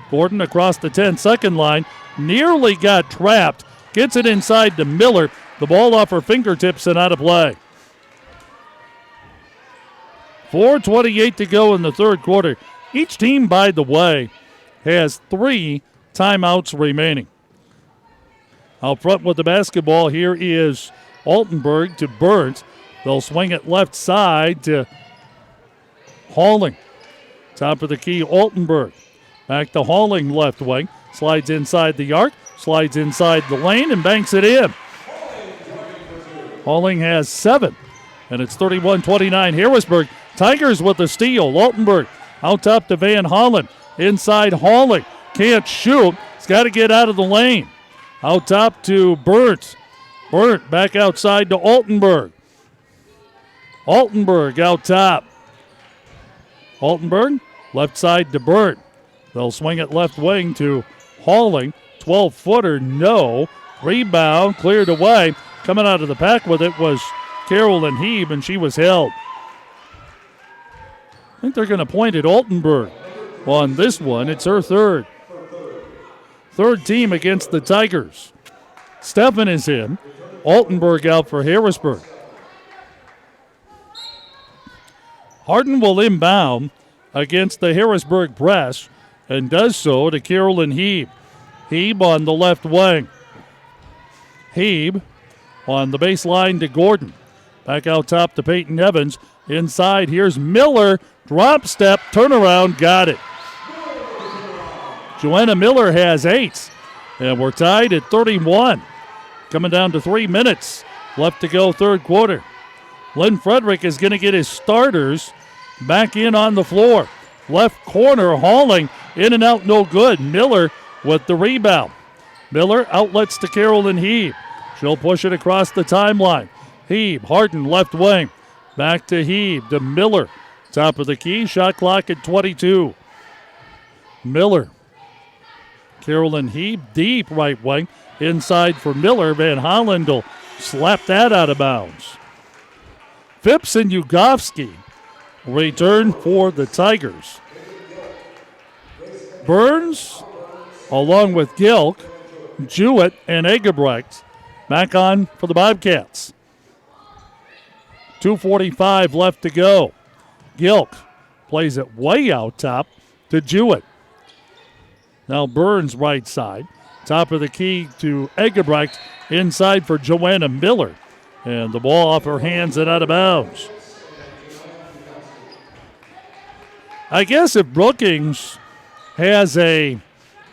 Gordon across the 10-second line. Nearly got trapped. Gets it inside to Miller. The ball off her fingertips and out of play. 4:28 to go in the third quarter. Each team, by the way, has 3 timeouts remaining. Out front with the basketball, here is Altenburg to Burnt. They'll swing it left side to Halling. Top of the key, Altenburg. Back to Halling left wing. Slides inside the arc, slides inside the lane, and banks it in. Halling has 7, and it's 31-29 Harrisburg. Tigers with the steal. Altenburg out top to Van Hollen. Inside Halling. Can't shoot. He's got to get out of the lane. Out top to Burnt. Burnt back outside to Altenburg. Altenburg out top. Altenburg left side to Burnt. They'll swing it left wing to Halling. 12-footer, no. Rebound cleared away. Coming out of the pack with it was Carolyn Heeb, and she was held. I think they're going to point at Altenburg on this one. It's her third. Third team against the Tigers. Steffen is in. Altenburg out for Harrisburg. Harden will inbound against the Harrisburg press and does so to Carolyn Heeb. Heeb on the left wing. Heeb on the baseline to Gordon. Back out top to Peyton Evans. Inside, here's Miller. Drop step, turnaround, got it. Joanna Miller has 8. And we're tied at 31. Coming down to 3 minutes left to go third quarter. Lynn Frederick is going to get his starters back in on the floor. Left corner, hauling, in and out, no good. Miller with the rebound. Miller outlets to Carolyn Heeb. She'll push it across the timeline. Heeb, Harden, left wing. Back to Heeb, to Miller. Top of the key, shot clock at 22. Miller. Carolyn Heeb, deep right wing. Inside for Miller. Van Holland will slap that out of bounds. Phipps and Ugovsky return for the Tigers. Burns, along with Gilk, Jewett, and Egebrecht back on for the Bobcats. 2:45 left to go. Gilk plays it way out top to Jewett. Now Burns right side. Top of the key to Egebrecht. Inside for Joanna Miller. And the ball off her hands and out of bounds. I guess if Brookings has a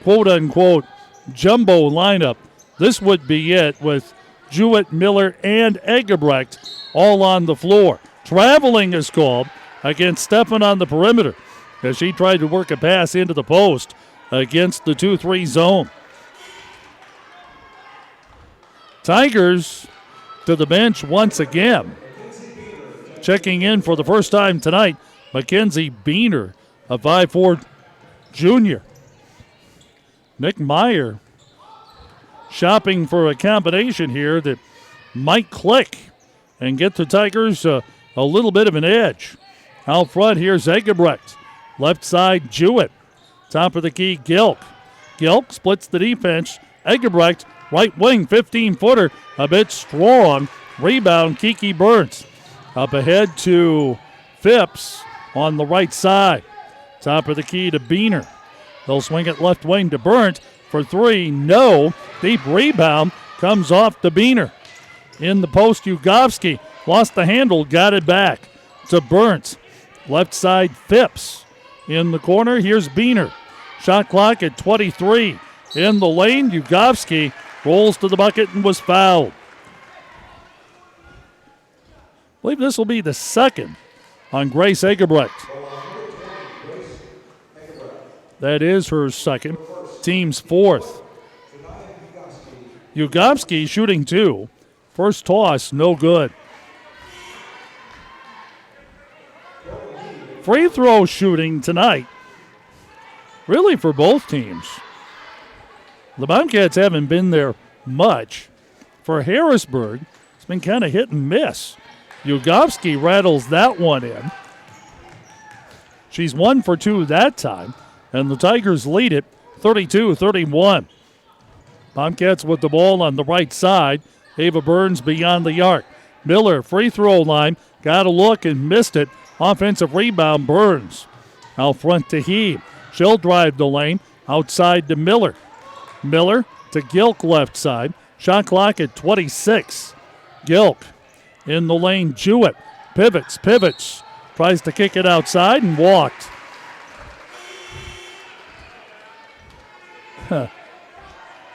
quote-unquote jumbo lineup, this would be it with Jewett, Miller, and Egebrecht all on the floor. Traveling is called against Steffen on the perimeter as she tried to work a pass into the post against the 2-3 zone. Tigers to the bench once again. Checking in for the first time tonight, Mackenzie Beaner, a 5'4" junior. Nick Meyer shopping for a combination here that might click and get the Tigers a little bit of an edge. Out front, here's Egebrecht. Left side, Jewett. Top of the key, Gilk. Gilk splits the defense. Egebrecht, right wing, 15-footer, a bit strong. Rebound, Kiki Burns. Up ahead to Phipps on the right side. Top of the key to Beaner. They'll swing it left wing to Burnt for 3. No. Deep rebound comes off to Beaner. In the post, Ugovsky lost the handle, got it back to Burnt. Left side, Phipps. In the corner, here's Beaner. Shot clock at 23. In the lane, Ugovsky rolls to the bucket and was fouled. I believe this will be the second on Grace Egebrecht. That is her second. Team's fourth. Ugovsky shooting 2. First toss, no good. Free throw shooting tonight, really for both teams. The Bobcats haven't been there much. For Harrisburg, it's been kind of hit and miss. Ugovsky rattles that one in. She's 1 for 2 that time, and the Tigers lead it 32-31. Bobcats with the ball on the right side. Ava Burns beyond the arc. Miller, free throw line, got a look and missed it. Offensive rebound, Burns. Out front to Heeb. She'll drive the lane. Outside to Miller. Miller to Gilk left side. Shot clock at 26. Gilk in the lane. Jewett pivots. Tries to kick it outside and walked.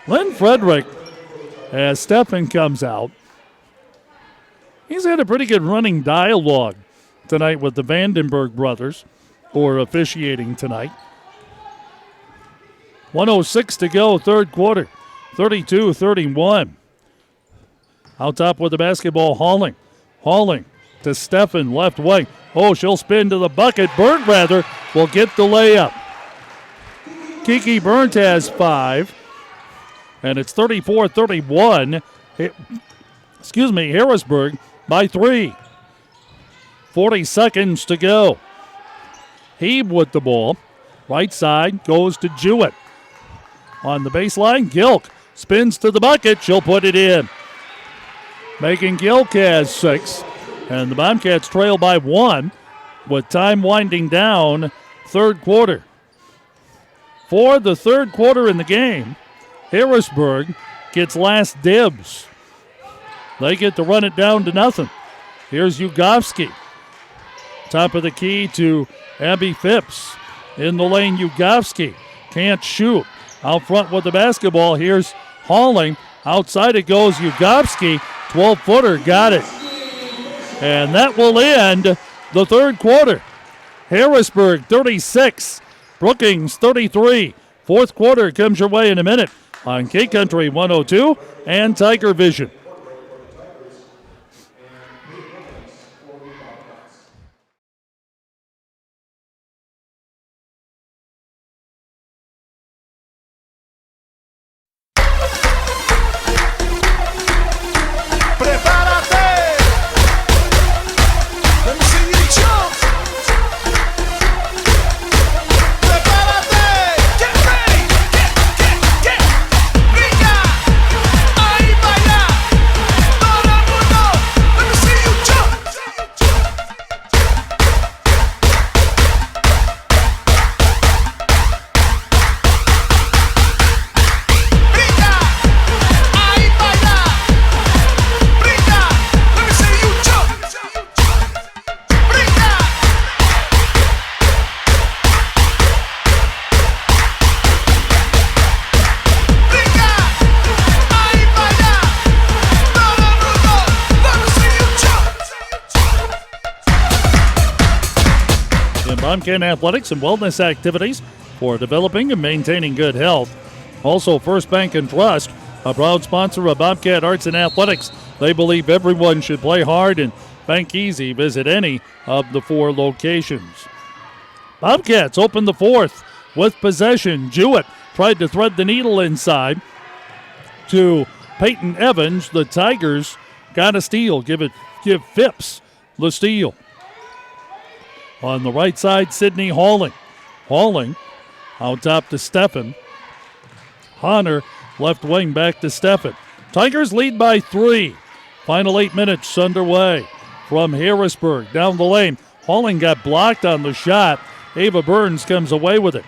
Lynn Frederick, as Steffen comes out, he's had a pretty good running dialogue tonight with the Vandenberg brothers, who are officiating tonight. 1:06 to go, third quarter, 32-31. Out top with the basketball, Halling. Halling to Steffen, left wing. Oh, she'll spin to the bucket. Burnt, rather, will get the layup. Kiki Burnt has 5. And it's 34-31. Harrisburg by 3. 40 seconds to go. Heeb with the ball. Right side goes to Jewett. On the baseline, Gilk spins to the bucket. She'll put it in. Megan Gilk has 6. And the Bobcats trail by 1 with time winding down third quarter. For the third quarter in the game, Harrisburg gets last dibs. They get to run it down to nothing. Here's Ugofsky. Top of the key to Abby Phipps. In the lane, Ugofsky. Can't shoot. Out front with the basketball. Here's Halling. Outside it goes Ugofsky. 12-footer. Got it. And that will end the third quarter. Harrisburg 36. Brookings 33. Fourth quarter comes your way in a minute on K-Country 102 and Tiger Vision. Bobcat athletics and wellness activities for developing and maintaining good health. Also, First Bank and Trust, a proud sponsor of Bobcat Arts and Athletics. They believe everyone should play hard and bank easy. Visit any of the 4 locations. Bobcats open the fourth with possession. Jewett tried to thread the needle inside to Peyton Evans. The Tigers got a steal. Give Phipps the steal. On the right side, Sydney Halling. Halling out top to Steffen. Hunter, left wing, back to Steffen. Tigers lead by 3. Final 8 minutes underway from Harrisburg. Down the lane, Halling got blocked on the shot. Ava Burns comes away with it.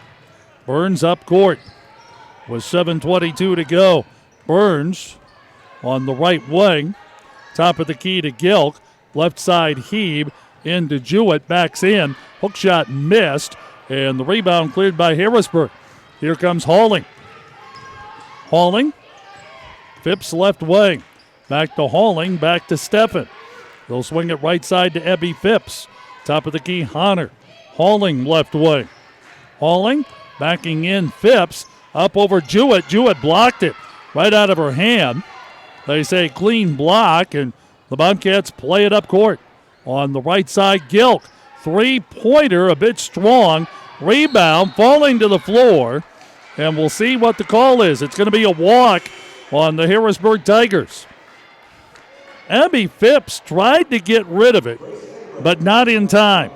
Burns up court with 7:22 to go. Burns on the right wing. Top of the key to Gilk. Left side, Hebe. Into Jewett, backs in. Hook shot missed, and the rebound cleared by Harrisburg. Here comes Halling. Halling. Phipps left wing. Back to Halling, back to Steffen. They'll swing it right side to Ebby Phipps. Top of the key, Hunter. Halling left wing. Halling backing in Phipps. Up over Jewett. Jewett blocked it right out of her hand. They say clean block, and the Bobcats play it up court. On the right side, Gilk. Three-pointer, a bit strong. Rebound, falling to the floor. And we'll see what the call is. It's going to be a walk on the Harrisburg Tigers. Abby Phipps tried to get rid of it, but not in time.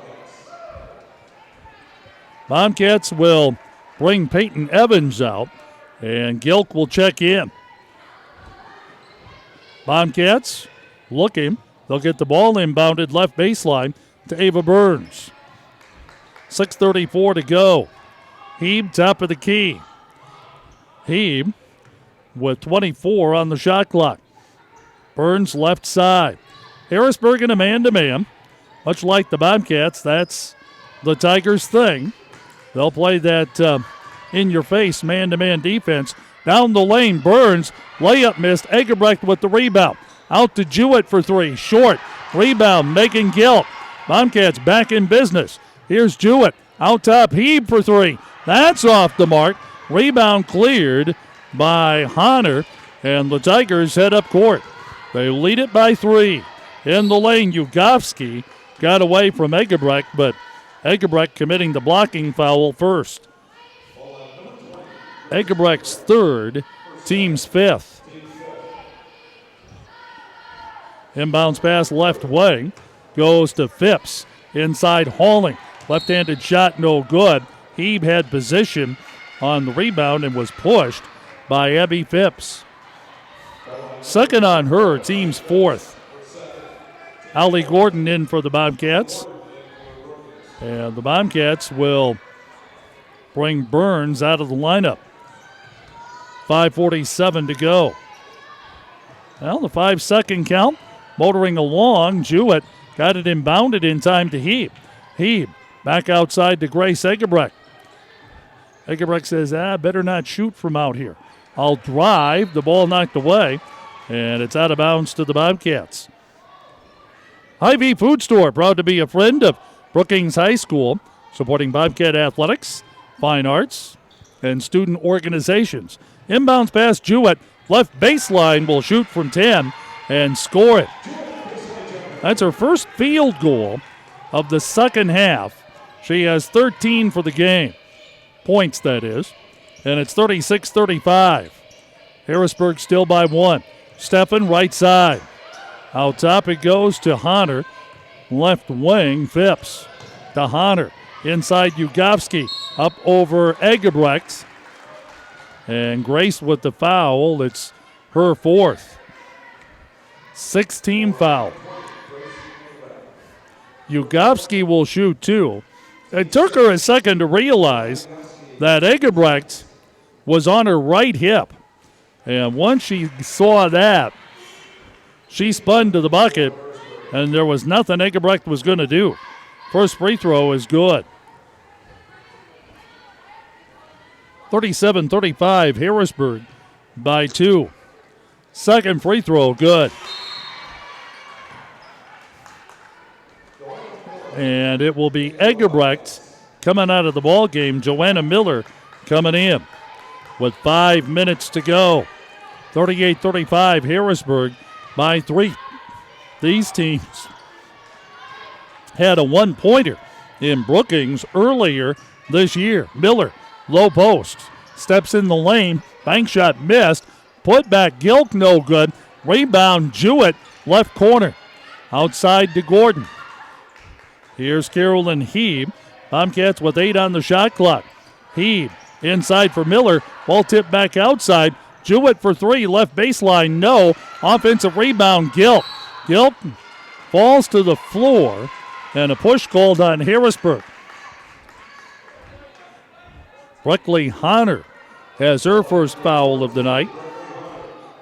Bobcats will bring Peyton Evans out, and Gilk will check in. Bobcats looking. They'll get the ball inbounded left baseline to Ava Burns. 6:34 to go. Hebe, top of the key. Hebe with 24 on the shot clock. Burns left side. Harrisburg in a man-to-man. Much like the Bobcats, that's the Tigers' thing. They'll play that in-your-face man-to-man defense. Down the lane, Burns. Layup missed. Egebrecht with the rebound. Out to Jewett for 3. Short. Rebound, Megan Gilk. Bobcats back in business. Here's Jewett. Out top, Hebe for 3. That's off the mark. Rebound cleared by Hunter, and the Tigers head up court. They lead it by 3. In the lane, Ugofsky got away from Egebrecht, but Egebrecht committing the blocking foul first. Egebrecht's third, team's 5th. Inbounds pass left wing goes to Phipps. Inside Halling. Left-handed shot no good. Hebe had position on the rebound and was pushed by Abby Phipps. Second on her, team's 4th. Allie Gordon in for the Bobcats. And the Bobcats will bring Burns out of the lineup. 5:47 to go. Well, the 5-second count. Motoring along, Jewett Got it inbounded in time to Heeb. Heeb back outside to Grace Egebrecht. Egebrecht says, better not shoot from out here. I'll drive. The ball knocked away, and it's out of bounds to the Bobcats. Hy-Vee Food Store, proud to be a friend of Brookings High School, supporting Bobcat athletics, fine arts, and student organizations. Inbounds pass Jewett, left baseline, will shoot from 10 and score it. That's her first field goal of the second half. She has 13 for the game. Points, that is. And it's 36-35. Harrisburg still by 1. Steffen, right side. Out top it goes to Honor. Left wing, Phipps. To Honor. Inside Ugovsky. Up over Egebrecht. And Grace with the foul. It's her fourth. 6-team foul. Ugovsky will shoot 2. It took her a second to realize that Egebrecht was on her right hip. And once she saw that, she spun to the bucket, and there was nothing Egebrecht was going to do. First free throw is good. 37-35, Harrisburg by 2. Second free throw, good. And it will be Egebrecht coming out of the ball game. Joanna Miller coming in with 5 minutes to go. 38-35, Harrisburg by 3. These teams had a one-pointer in Brookings earlier this year. Miller, low post, steps in the lane, bank shot missed, put back Gilk, no good. Rebound Jewett, left corner. Outside to Gordon. Here's Carolyn Heeb. Bobcats with 8 on the shot clock. Heeb inside for Miller. Ball tipped back outside. Jewett for 3. Left baseline, no. Offensive rebound, Gilk. Gilk falls to the floor, and a push called on Harrisburg. Breckley Honor has her first foul of the night.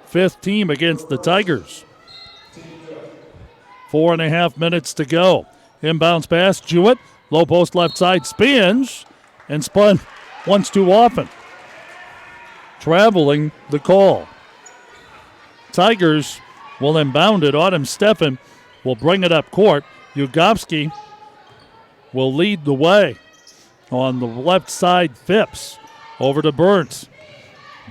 5th team against the Tigers. 4.5 minutes to go. Inbounds pass, Jewett. Low post left side, spins, and spun once too often. Traveling the call. Tigers will inbound it. Autumn Steffen will bring it up court. Ugovsky will lead the way. On the left side, Phipps. Over to Burns.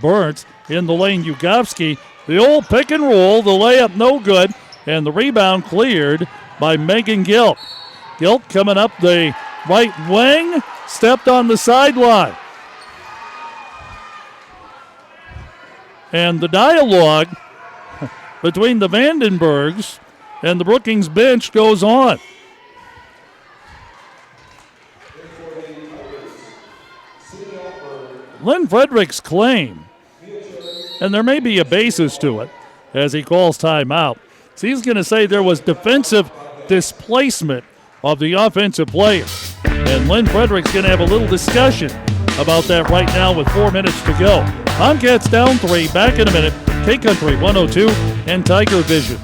Burns in the lane, Ugovsky. The old pick and roll, the layup no good, and the rebound cleared by Megan Gilk. Gilk coming up the right wing, stepped on the sideline. And the dialogue between the Vandenbergs and the Brookings bench goes on. Lynn Frederick's claim, and there may be a basis to it as he calls timeout. So he's going to say there was defensive displacement of the offensive player. And Lynn Frederick's going to have a little discussion about that right now with 4 minutes to go. Bobcats down 3, back in a minute. K-Country 102 and Tiger Vision.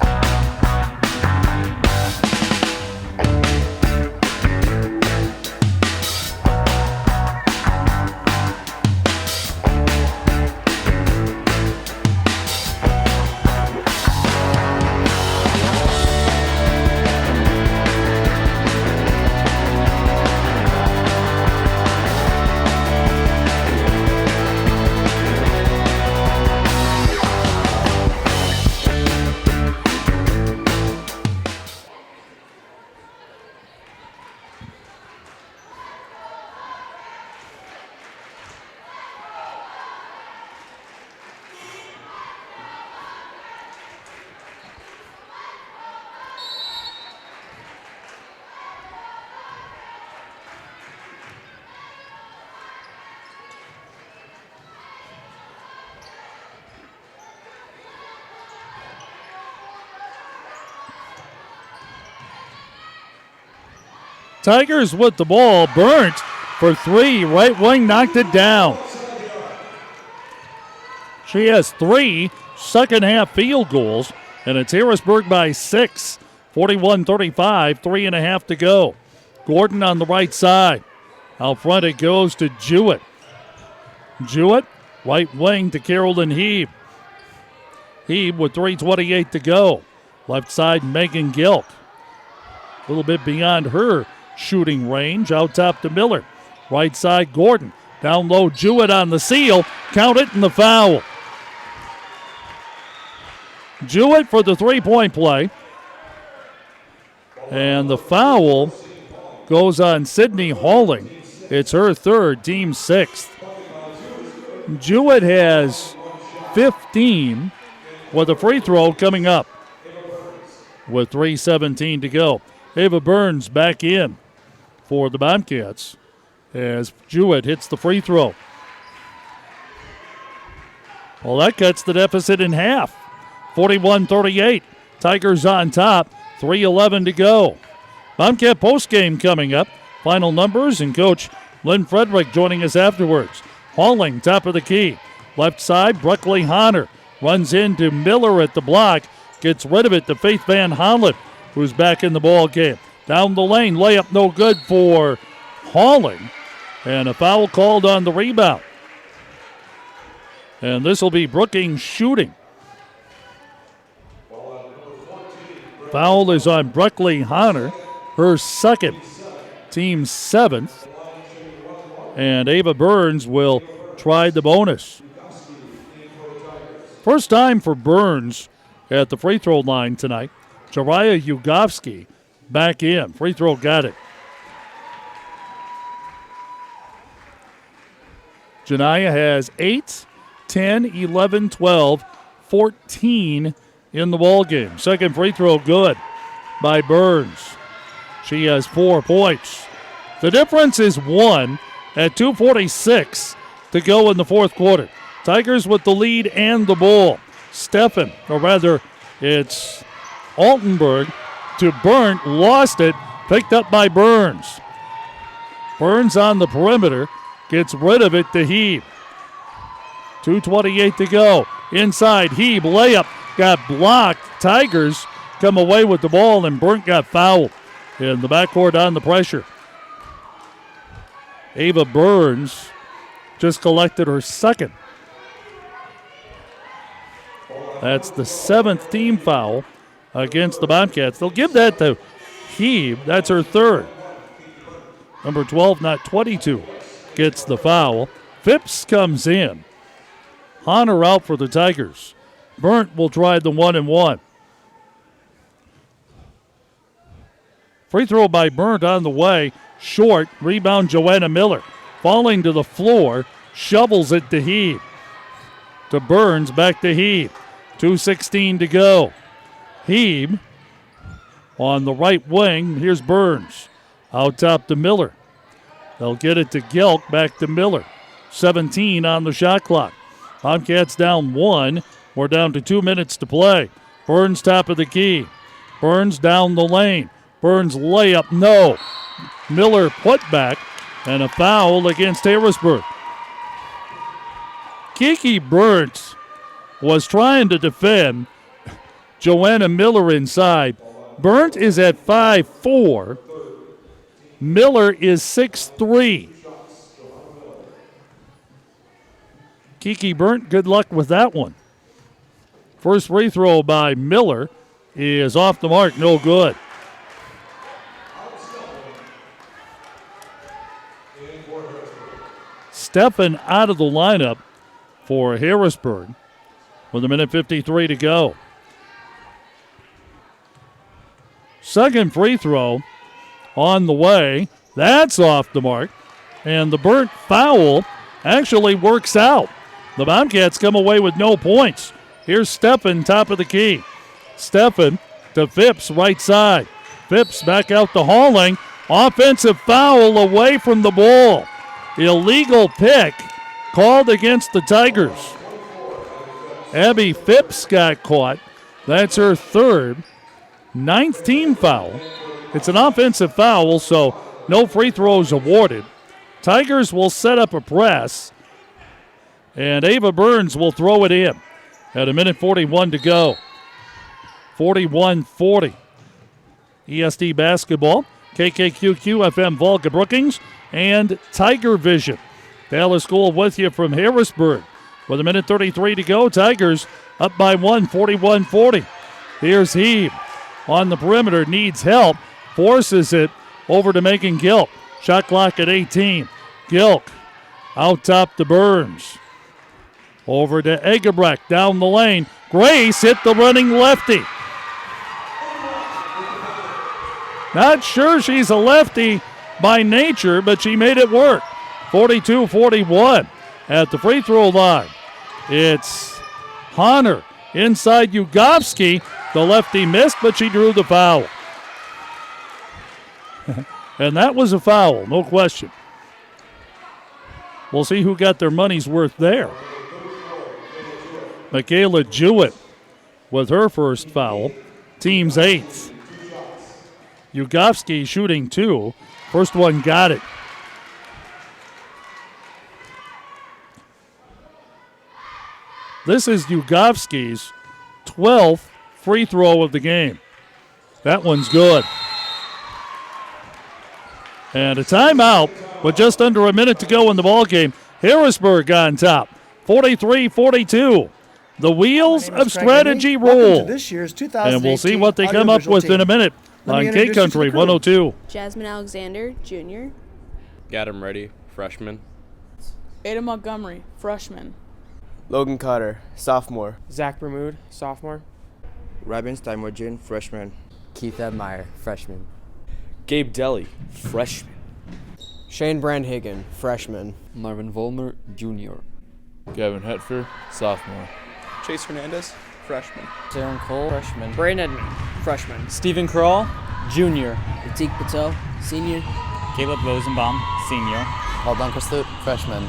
Tigers with the ball. Burnt for 3. Right wing knocked it down. She has 3 second half field goals, and it's Harrisburg by 6. 41-35, 3.5 to go. Gordon on the right side. Out front it goes to Jewett. Jewett, right wing to Carolyn Heeb. Heeb with 3:28 to go. Left side, Megan Gilk. A little bit beyond her shooting range. Out top to Miller. Right side, Gordon. Down low, Jewett on the seal. Count it and the foul. Jewett for the three-point play. And the foul goes on Sydney Halling. It's her third, team sixth. Jewett has 15 with a free throw coming up with 3:17 to go. Ava Burns back in for the Bobcats as Jewett hits the free throw. Well, that cuts the deficit in half. 41-38. Tigers on top. 3:11 to go. Bobcat postgame coming up. Final numbers and Coach Lynn Frederick joining us afterwards. Halling, top of the key. Left side, Bruckley Honor runs into Miller at the block. Gets rid of it to Faith Van Hollen, who's back in the ball game. Down the lane, layup no good for Halling. And a foul called on the rebound. And this will be Brookings shooting. Foul is on Bruckley Honor, her second, team seventh. And Ava Burns will try the bonus. First time for Burns at the free throw line tonight. Jariah Ugovsky back in. Free throw got it. Janiyah has 8, 10, 11, 12, 14 in the ball game. Second free throw good by Burns. She has 4 points. The difference is 1 at 2:46 to go in the fourth quarter. Tigers with the lead and the ball. Steffen, or rather, it's Altenberg to Burnt, lost it, picked up by Burns. Burns on the perimeter, gets rid of it to Heeb. 2:28 to go. Inside, Heeb, layup, got blocked. Tigers come away with the ball, and Burnt got fouled in the backcourt on the pressure. Ava Burns just collected her second. That's the 7th team foul against the Bobcats. They'll give that to Heeb. That's her third. Number 12, not 22, gets the foul. Phipps comes in. Honor out for the Tigers. Burnt will try the 1-and-1. Free throw by Burnt on the way. Short. Rebound Joanna Miller. Falling to the floor. Shovels it to Heeb. To Burns. Back to Heeb. 2:16 to go. Heeb on the right wing. Here's Burns. Out top to Miller. They'll get it to Gelk. Back to Miller. 17 on the shot clock. Bobcats down 1. We're down to 2 minutes to play. Burns top of the key. Burns down the lane. Burns layup, no. Miller put back, and a foul against Harrisburg. Kiki Burns was trying to defend Joanna Miller inside. Burnt is at 5'4". Miller is 6'3". Kiki Burnt, good luck with that one. First free throw by Miller is off the mark, no good. Steffen out of the lineup for Harrisburg with 1:53 to go. Second free throw on the way. That's off the mark. And the Burnt foul actually works out. The Bobcats come away with no points. Here's Steffen, top of the key. Steffen to Phipps, right side. Phipps back out to Halling. Offensive foul away from the ball. Illegal pick called against the Tigers. Abby Phipps got caught. That's her third. 9th team foul. It's an offensive foul, so no free throws awarded. Tigers will set up a press, and Ava Burns will throw it in at 1:41 to go. 41-40. ESD Basketball, KKQQ FM Volga Brookings, and Tiger Vision. Dallas School with you from Harrisburg. With 1:33 to go, Tigers up by 1, 41-40. Here's Heeb on the perimeter, needs help, forces it over to Megan Gilk. Shot clock at 18. Gilk out top to Burns. Over to Egebrecht down the lane. Grace hit the running lefty. Not sure she's a lefty by nature, but she made it work. 42-41 at the free throw line. It's Honor inside Ugovsky. The lefty missed, but she drew the foul. And that was a foul, no question. We'll see who got their money's worth there. Michaela Jewett with her first foul, team's 8th. Ugovsky shooting 2. First one got it. This is Ugovsky's 12th free throw of the game. That one's good. And a timeout with just under a minute to go in the ballgame. Harrisburg on top, 43-42. The wheels of strategy roll. And we'll see what they come up with in a minute on K-Country 102. Jasmine Alexander, junior. Adam Reddy, freshman. Ada Montgomery, freshman. Logan Cotter, sophomore. Zach Bermude, sophomore. Rabin Steinmorgen, freshman. Keith Edmeyer, freshman. Gabe Deli, freshman. Shane Brandhagen, freshman. Marvin Vollmer, junior. Gavin Hetfer, sophomore. Chase Hernandez, freshman. Darren Cole, freshman. Braden Edmond, freshman. Stephen Kroll, junior. Atik Patel, senior. Caleb Rosenbaum, senior. Paul Dunkerstut, freshman.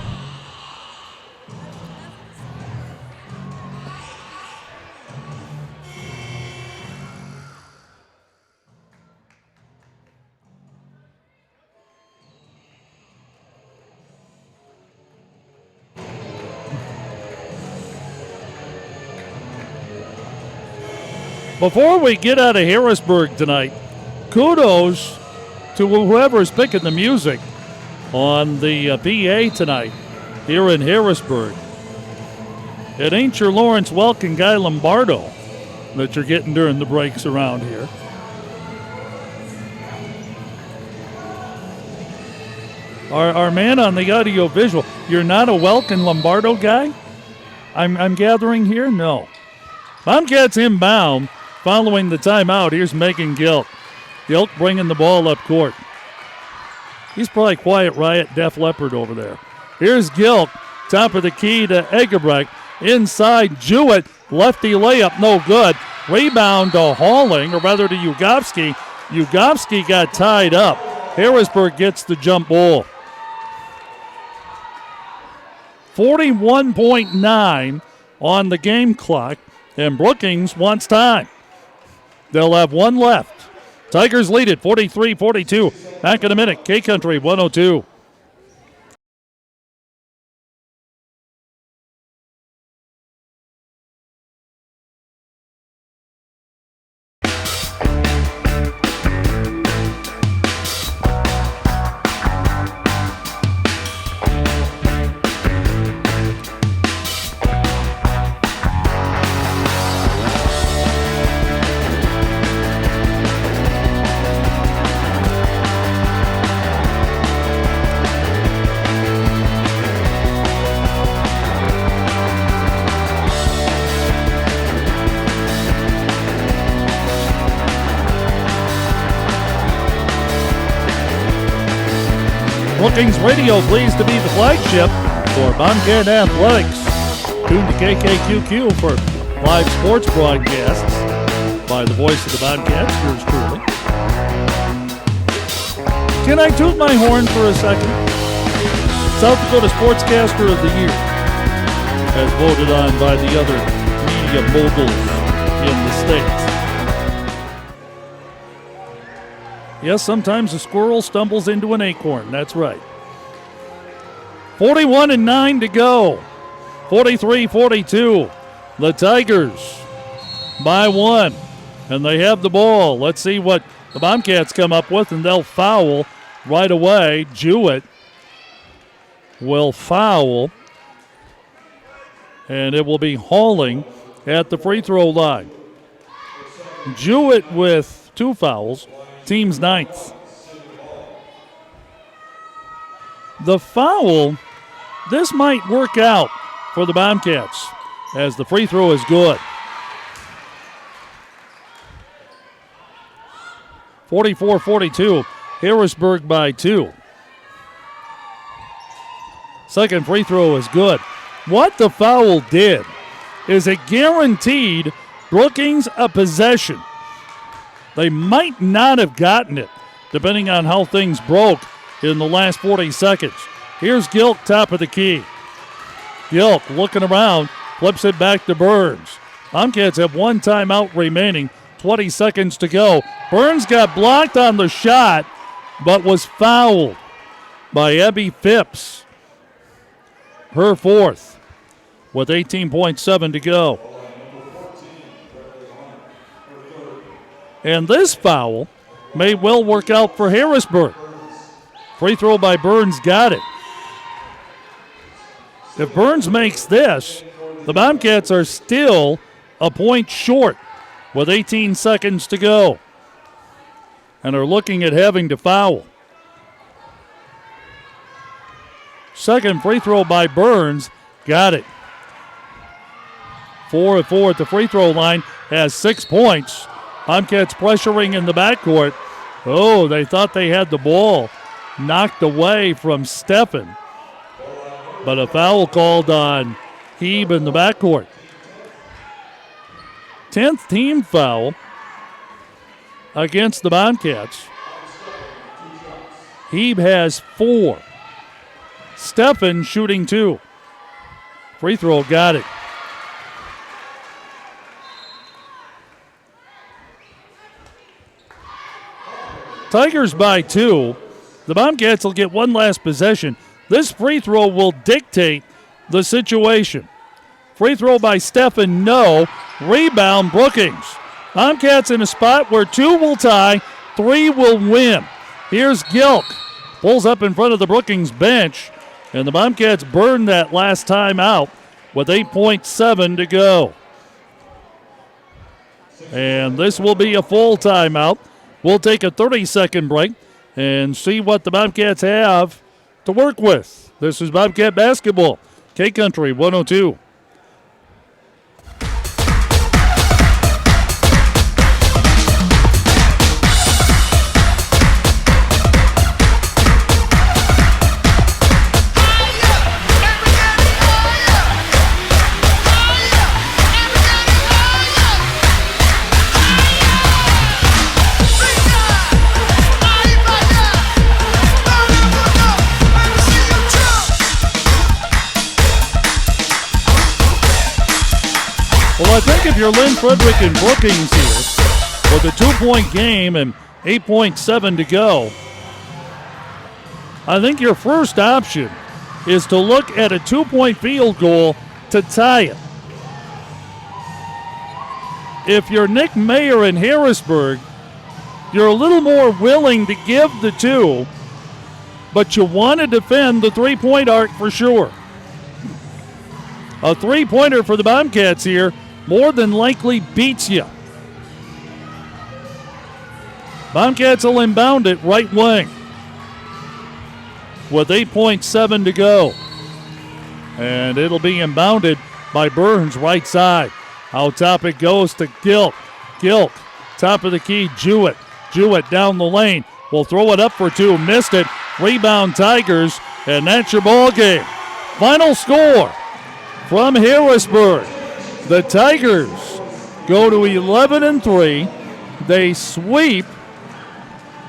Before we get out of Harrisburg tonight, kudos to whoever's picking the music on the PA tonight here in Harrisburg. It ain't your Lawrence Welk and Guy Lombardo that you're getting during the breaks around here. Our man on the audio visual, you're not a Welk and Lombardo guy? I'm gathering here? No. Bobcats inbound. Following the timeout, here's Megan Gilk. Gilk bringing the ball up court. He's probably Quiet Riot, Def Leppard over there. Here's Gilk, top of the key to Egebrecht. Inside Jewett, lefty layup, no good. Rebound to Halling, or rather to Ugovsky. Ugovsky got tied up. Harrisburg gets the jump ball. 41.9 on the game clock, and Brookings wants time. They'll have one left. Tigers lead it 43-42. Back in a minute. K-Country 102. Brookings Radio pleased to be the flagship for Bobcat Athletics. Tune to KKQQ for live sports broadcasts by the voice of the Bobcats, yours truly. Can I toot my horn for a second? South Dakota Sportscaster of the Year, as voted on by the other media moguls in the States. Yes, sometimes a squirrel stumbles into an acorn. That's right. 41-9 to go. 43-42. The Tigers by 1. And they have the ball. Let's see what the Bobcats come up with, and they'll foul right away. Jewett will foul, and it will be Halling at the free throw line. Jewett with 2 fouls, team's 9th. The foul, this might work out for the Bobcats as the free throw is good. 44-42, Harrisburg by 2. Second free throw is good. What the foul did is it guaranteed Brookings a possession. They might not have gotten it, depending on how things broke in the last 40 seconds. Here's Gilk, top of the key. Gilk looking around, flips it back to Burns. Bobcats have 1 timeout remaining, 20 seconds to go. Burns got blocked on the shot, but was fouled by Abby Phipps. Her 4th, with 18.7 to go. And this foul may well work out for Harrisburg. Free throw by Burns, got it. If Burns makes this, the Bobcats are still a point short with 18 seconds to go and are looking at having to foul. Second free throw by Burns, got it. 4 of 4 at the free throw line, has 6 points. Bobcats pressuring in the backcourt. Oh, they thought they had the ball knocked away from Steffen, but a foul called on Hebe in the backcourt. 10th team foul against the Bobcats. Hebe has 4. Steffen shooting 2. Free throw, got it. Tigers by 2. The Bobcats will get 1 last possession. This free throw will dictate the situation. Free throw by Steffen, no. Rebound, Brookings. Bobcats in a spot where 2 will tie, 3 will win. Here's Gilk. Pulls up in front of the Brookings bench, and the Bobcats burned that last time out with 8.7 to go. And this will be a full timeout. We'll take a 30-second break and see what the Bobcats have to work with. This is Bobcat Basketball, K-Country 102. Well, I think if you're Lynn Frederick and Brookings here with a 2-point game and 8.7 to go, I think your first option is to look at a 2-point field goal to tie it. If you're Nick Mayer in Harrisburg, you're a little more willing to give the 2, but you want to defend the 3-point arc for sure. A 3-pointer for the Bobcats here more than likely beats you. Bobcats will inbound it right wing with 8.7 to go. And it'll be inbounded by Burns right side. Out top it goes to Gilk. Gilk, top of the key, Jewett. Jewett down the lane. Will throw it up for 2. Missed it. Rebound Tigers. And that's your ball game. Final score from Harrisburg. The Tigers go to 11-3. They sweep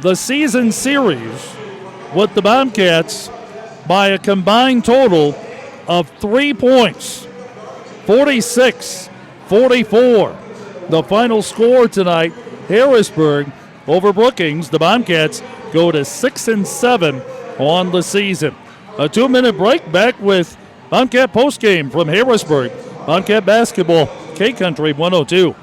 the season series with the Bobcats by a combined total of 3 points, 46-44. The final score tonight, Harrisburg over Brookings. The Bobcats go to 6-7 on the season. A 2-minute break, back with Bobcat postgame from Harrisburg. Bobcat Basketball, K-Country 102.